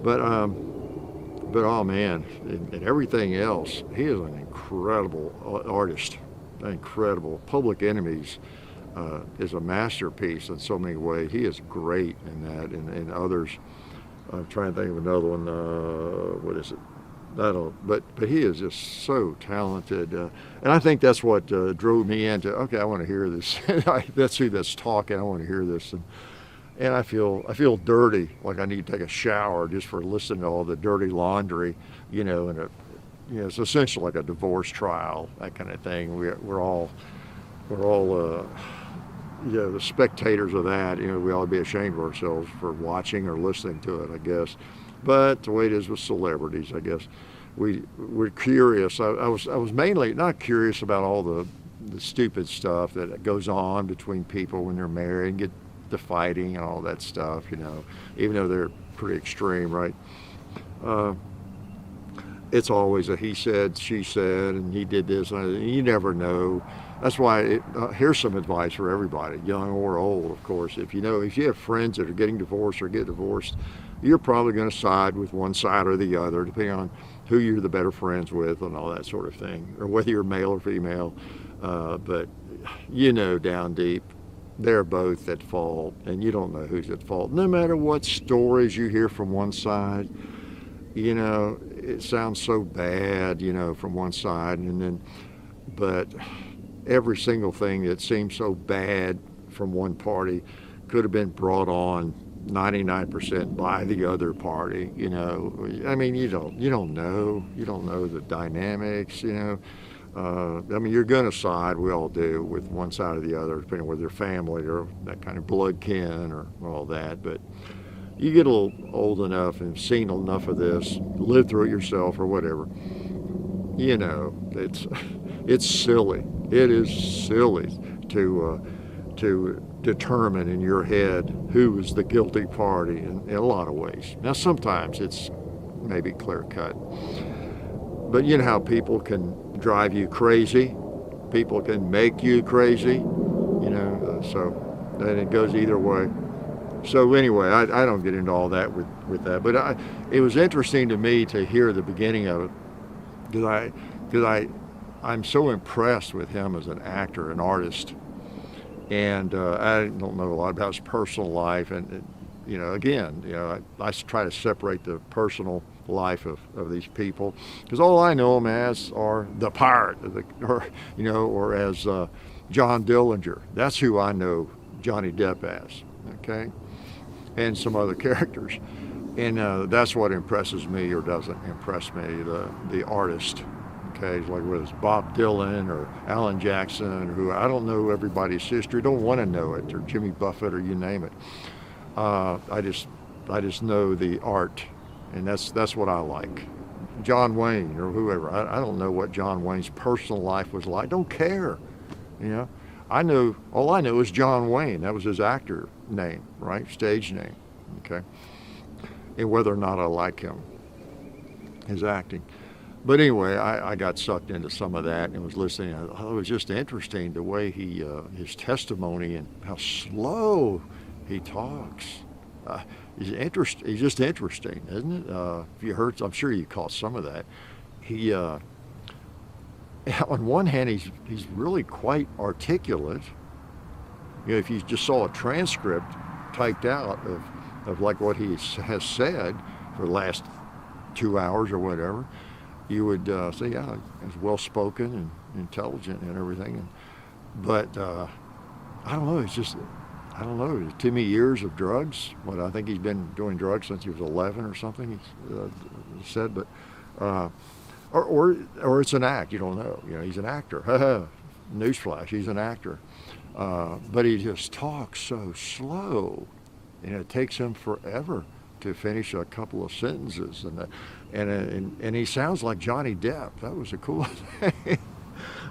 But oh man, and everything else, he is an incredible artist, incredible. Public Enemies is a masterpiece in so many ways. He is great in that, and others. I'm trying to think of another one. What is it? But he is just so talented, and I think that's what drove me into. Okay, I want to hear this. That's who that's talking. I want to hear this, and I feel dirty, like I need to take a shower just for listening to all the dirty laundry, you know. And it's essentially like a divorce trial, that kind of thing. We're all the spectators of that. You know, we ought to be ashamed of ourselves for watching or listening to it, I guess. But the way it is with celebrities, I guess, we're curious. I was mainly not curious about all the stupid stuff that goes on between people when they're married and get to fighting and all that stuff, you know, even though they're pretty extreme, right? It's always a he said, she said, and he did this, and you never know. That's why here's some advice for everybody, young or old, of course. If you have friends that are getting divorced or get divorced, you're probably going to side with one side or the other, depending on who you're the better friends with and all that sort of thing, or whether you're male or female. But you know, down deep, they're both at fault, and you don't know who's at fault. No matter what stories you hear from one side, you know, it sounds so bad, you know, from one side, but every single thing that seems so bad from one party could have been brought on 99% by the other party, you know. I mean, you don't know the dynamics, you know. I mean, you're going to side, we all do, with one side or the other, depending on whether they're family or that kind of blood kin or all that. But you get a little old enough and seen enough of this, lived through it yourself or whatever, you know, it's silly. It is silly to determine in your head who is the guilty party in a lot of ways. Now, sometimes it's maybe clear cut, but you know how people can drive you crazy, people can make you crazy, you know, so then it goes either way. So anyway, I don't get into all that with that, but it was interesting to me to hear the beginning of it, because I'm so impressed with him as an actor, an artist, and I don't know a lot about his personal life, and you know, again, you know, I try to separate the personal life of these people, because all I know them as are the pirate, or as John Dillinger. That's who I know Johnny Depp as, okay, and some other characters, and that's what impresses me or doesn't impress me, the artist. Okay, like whether it's Bob Dylan or Alan Jackson, or who I don't know everybody's history, don't want to know it, or Jimmy Buffett, or you name it. I just know the art, and that's what I like. John Wayne or whoever. I don't know what John Wayne's personal life was like. Don't care, you know. All I know is John Wayne. That was his actor name, right? Stage name, okay? And whether or not I like him, his acting. But anyway, I got sucked into some of that and was listening. I thought it was just interesting the way his testimony and how slow he talks. He's just interesting, isn't it? If you heard, I'm sure you caught some of that. He, on one hand, he's really quite articulate. You know, if you just saw a transcript typed out of like what he has said for the last 2 hours or whatever, you would say, yeah, he's well spoken and intelligent and everything. But I don't know. It's just, I don't know. Too many years of drugs. What I think he's been doing drugs since he was 11 or something. He said, but or it's an act. You don't know. You know, he's an actor. Newsflash, he's an actor. But he just talks so slow, and it takes him forever to finish a couple of sentences, and he sounds like Johnny Depp. That was a cool thing.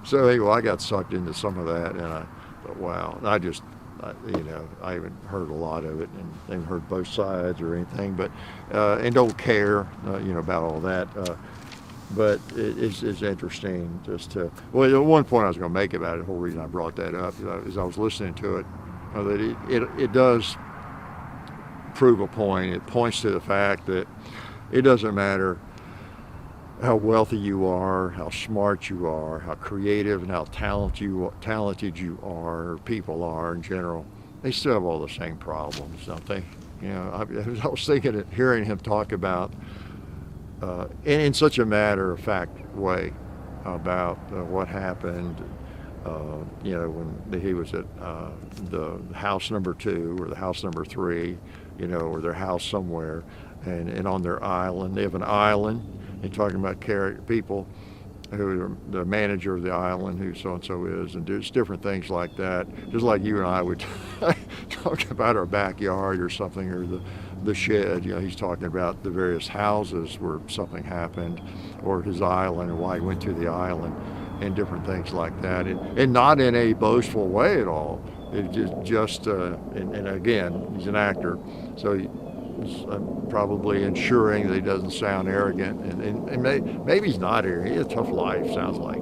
So anyway, I got sucked into some of that, and I thought, wow. I haven't heard a lot of it, and haven't heard both sides or anything, but and don't care, about all that. But it's interesting just to. Well, the one point I was going to make about it, the whole reason I brought that up is I was listening to it, that it does prove a point. It points to the fact that it doesn't matter how wealthy you are, how smart you are, how creative and how talented you are, or people are in general. They still have all the same problems, don't they? You know, I was thinking of hearing him talk about, in such a matter-of-fact way, about what happened, when he was at the house number 2 or the house number 3, or their house somewhere, and on their island. They have an island, and talking about people who are the manager of the island, who so-and-so is, and just different things like that. Just like you and I would talk about our backyard or something, or the shed. He's talking about the various houses where something happened, or his island, and why he went to the island, and different things like that. And not in a boastful way at all. It just and again, he's an actor, so he's probably ensuring that he doesn't sound arrogant, and maybe he's not arrogant. He has a tough life, sounds like,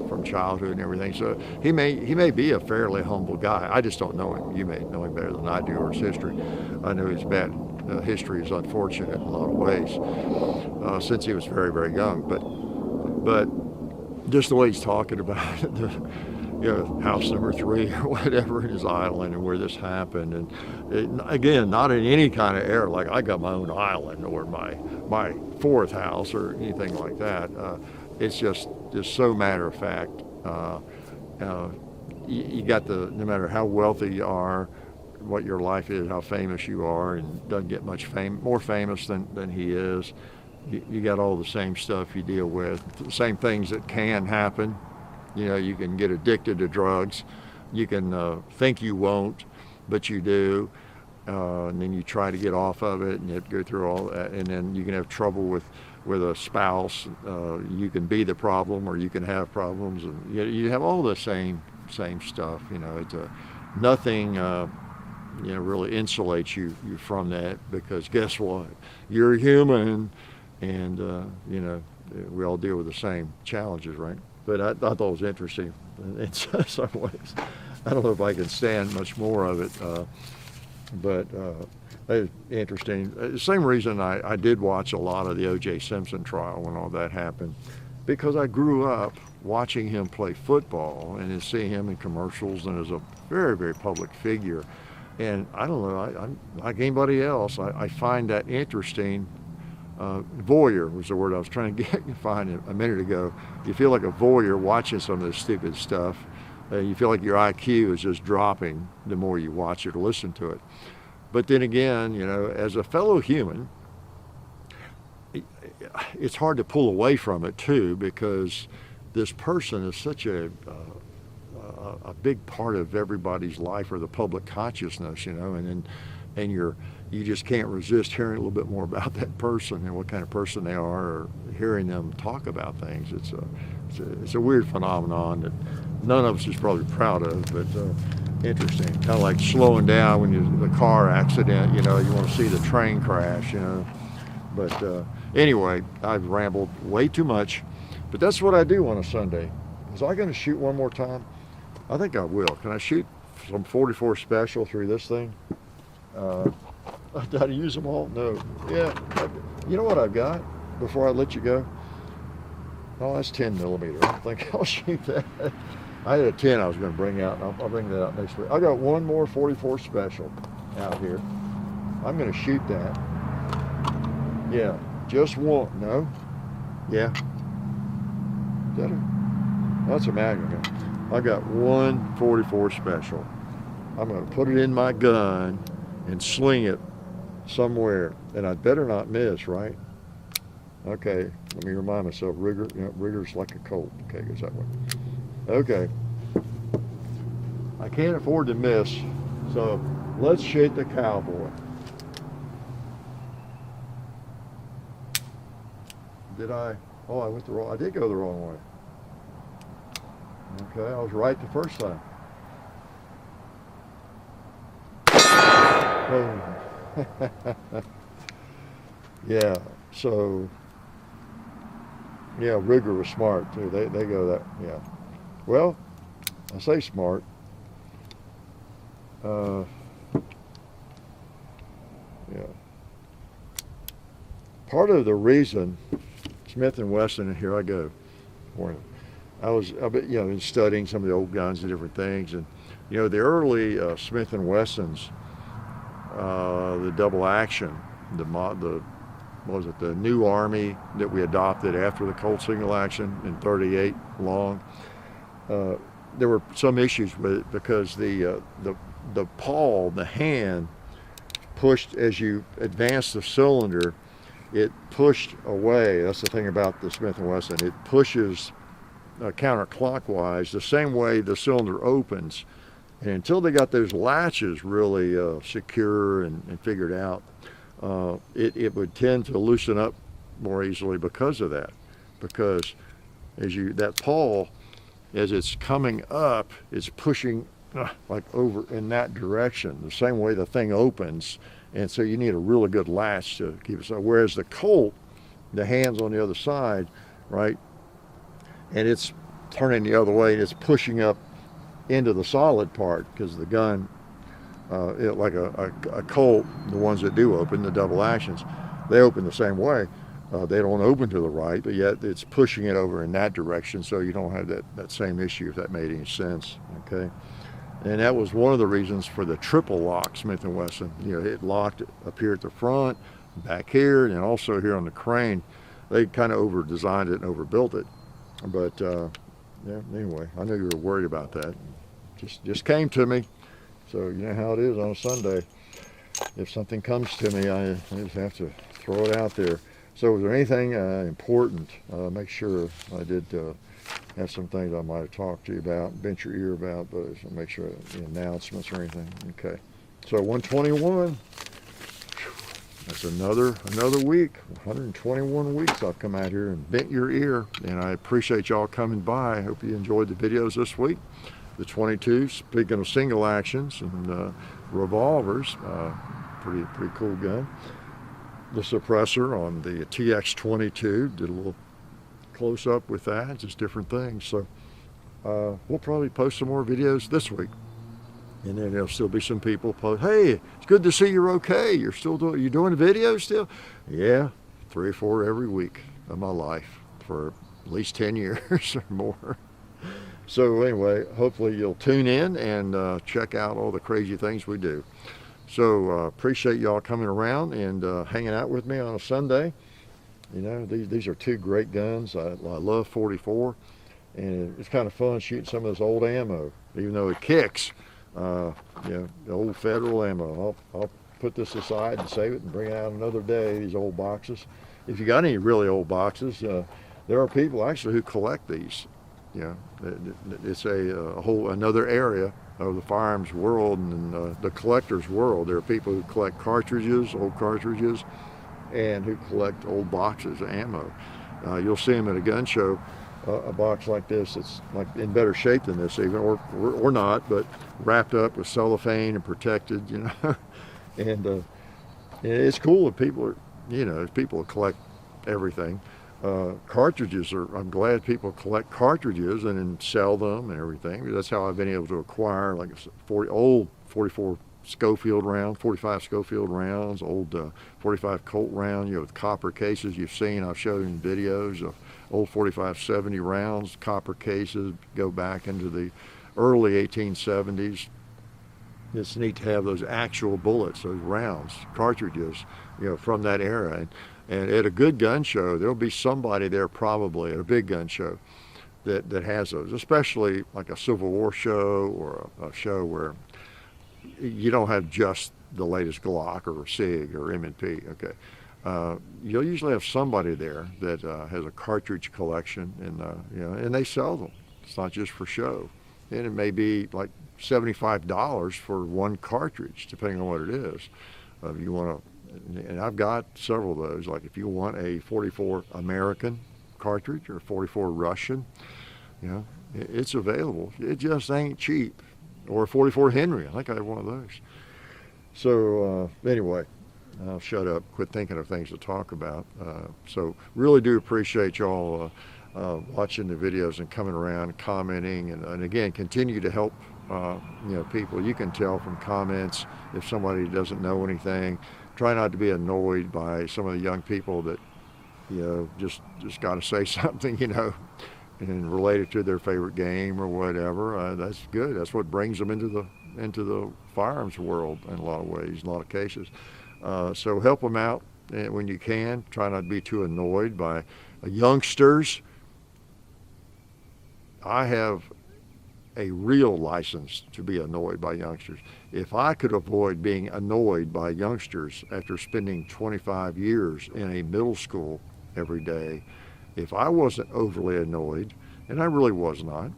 from childhood and everything. So he may be a fairly humble guy. I just don't know him. You may know him better than I do, or his history. I know his bad history is unfortunate in a lot of ways, since he was very, very young. But just the way he's talking about it, house number 3 or whatever in his island, and where this happened, and again, not in any kind of error, like I got my own island or my 4th house or anything like that. It's just so matter of fact. You got no matter how wealthy you are, what your life is, how famous you are, and doesn't get much more famous than he is. You got all the same stuff you deal with, the same things that can happen. You can get addicted to drugs. You can think you won't, but you do. And then you try to get off of it, and you have to go through all that. And then you can have trouble with a spouse. You can be the problem, or you can have problems. And you have all the same stuff. It's nothing really insulates you from that, because guess what? You're human, and we all deal with the same challenges, right? But I thought it was interesting in some ways. I don't know if I can stand much more of it, but it was interesting. The same reason I did watch a lot of the O.J. Simpson trial when all that happened, because I grew up watching him play football and seeing him in commercials, and as a very, very public figure. And I don't know, I'm like anybody else, I find that interesting. Voyeur was the word I was trying to find a minute ago. You feel like a voyeur watching some of this stupid stuff. You feel like your IQ is just dropping the more you watch it or listen to it. But then again, as a fellow human, it's hard to pull away from it too, because this person is such a big part of everybody's life, or the public consciousness, and then and you just can't resist hearing a little bit more about that person and what kind of person they are, or hearing them talk about things. It's a weird phenomenon that none of us is probably proud of, but interesting. Kind of like slowing down when the car accident, you want to see the train crash, But anyway, I've rambled way too much, but that's what I do on a Sunday. Was I going to shoot one more time? I think I will. Can I shoot some 44 special through this thing? Did I use them all? No. Yeah. You know what I've got before I let you go? Oh, that's 10 millimeter. I think I'll shoot that. I had a 10 I was going to bring out, and I'll bring that out next week. I got one more 44 special out here. I'm going to shoot that. Yeah, just one. No? Yeah. Is that it? That's a Magnum. I got one 44 special. I'm going to put it in my gun and sling it somewhere, and I'd better not miss, right? Okay, let me remind myself, Ruger, Ruger's like a Colt. Okay, goes that way. Okay. I can't afford to miss, so let's shoot the cowboy. Did I? Oh, I went the wrong. I did go the wrong way. Okay, I was right the first time. Oh. Yeah. So. Yeah, Ruger was smart too. They go that. Yeah. Well, I say smart. Yeah. Part of the reason Smith & Wesson, and here I go. I've been studying some of the old guns and different things, and the early Smith & Wessons, the double action, the new Army that we adopted after the Colt single action in '38 long. There were some issues with it because the pawl, the hand, pushed as you advanced the cylinder. It pushed away. That's the thing about the Smith & Wesson. It pushes counterclockwise the same way the cylinder opens. And until they got those latches really secure and figured out, it would tend to loosen up more easily because of that. Because that pawl, as it's coming up, it's pushing like over in that direction, the same way the thing opens. And so you need a really good latch to keep it so. Whereas the Colt, the hand's on the other side, right? And it's turning the other way, and it's pushing up into the solid part, because the gun, like a Colt, the ones that do open, the double actions, they open the same way. They don't open to the right, but yet it's pushing it over in that direction, so you don't have that same issue, if that made any sense, okay? And that was one of the reasons for the triple lock Smith & Wesson. It locked up here at the front, back here, and also here on the crane. They kind of over-designed it and overbuilt it. But yeah, anyway, I knew you were worried about that. Just came to me. So you know how it is on a Sunday. If something comes to me, I just have to throw it out there. So was there anything important? Make sure I did have some things I might have talked to you about, bent your ear about, but make sure any announcements or anything. Okay. So 121. That's another week. 121 weeks I've come out here and bent your ear, and I appreciate y'all coming by. I hope you enjoyed the videos this week. The 22, speaking of single actions and revolvers, pretty cool gun. The suppressor on the TX22, did a little close up with that, just different things. So we'll probably post some more videos this week. And then there'll still be some people post, hey, it's good to see you're okay. You're doing videos still? Yeah, 3 or 4 every week of my life for at least 10 years or more. So anyway, hopefully you'll tune in and check out all the crazy things we do. So appreciate y'all coming around and hanging out with me on a Sunday. These are 2 great guns. I love 44, and it's kind of fun shooting some of this old ammo, even though it kicks. The old Federal ammo. I'll put this aside and save it and bring it out another day, these old boxes. If you got any really old boxes, there are people actually who collect these. It's a whole another area of the firearms world and the collector's world. There are people who collect cartridges, old cartridges, and who collect old boxes of ammo. You'll see them at a gun show, a box like this that's like in better shape than this even, or not, but wrapped up with cellophane and protected, you know. And it's cool that people are, you know, people collect everything. Cartridges I'm glad people collect cartridges and then sell them and everything. That's how I've been able to acquire like old 44 Schofield rounds, 45 Schofield rounds, old 45 Colt round, you know, with copper cases you've seen. I've shown in videos of old 45-70 rounds, copper cases, go back into the early 1870s. It's neat to have those actual bullets, those rounds, cartridges, you know, from that era. And at a good gun show, there'll be somebody there probably at a big gun show that has those, especially like a Civil War show or a show where you don't have just the latest Glock or SIG or M&P, okay. You'll usually have somebody there that has a cartridge collection, and you know, and they sell them. It's not just for show. And it may be like $75 for one cartridge, depending on what it is. If you want to, and I've got several of those, like if you want a 44 American cartridge or 44 Russian, you know, it's available. It just ain't cheap. Or a 44 Henry, I think I have one of those. So anyway, I'll shut up, quit thinking of things to talk about. So really do appreciate y'all watching the videos and coming around, commenting, and again, continue to help you know, people. You can tell from comments if somebody doesn't know anything. Try not to be annoyed by some of the young people that, you know, just got to say something, you know, and relate it to their favorite game or whatever. That's good. That's what brings them into the firearms world in a lot of ways, in a lot of cases. So help them out when you can. Try not to be too annoyed by youngsters. I have a real license to be annoyed by youngsters. If I could avoid being annoyed by youngsters after spending 25 years in a middle school every day, if I wasn't overly annoyed, and I really was not,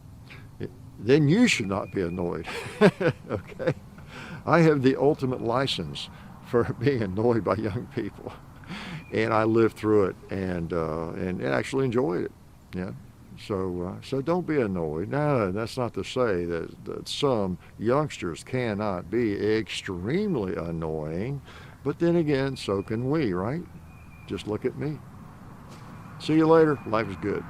then you should not be annoyed. Okay? I have the ultimate license for being annoyed by young people, and I lived through it and actually enjoyed it. Yeah. So don't be annoyed. No, that's not to say that some youngsters cannot be extremely annoying, but then again, so can we, right? Just look at me. See you later. Life is good.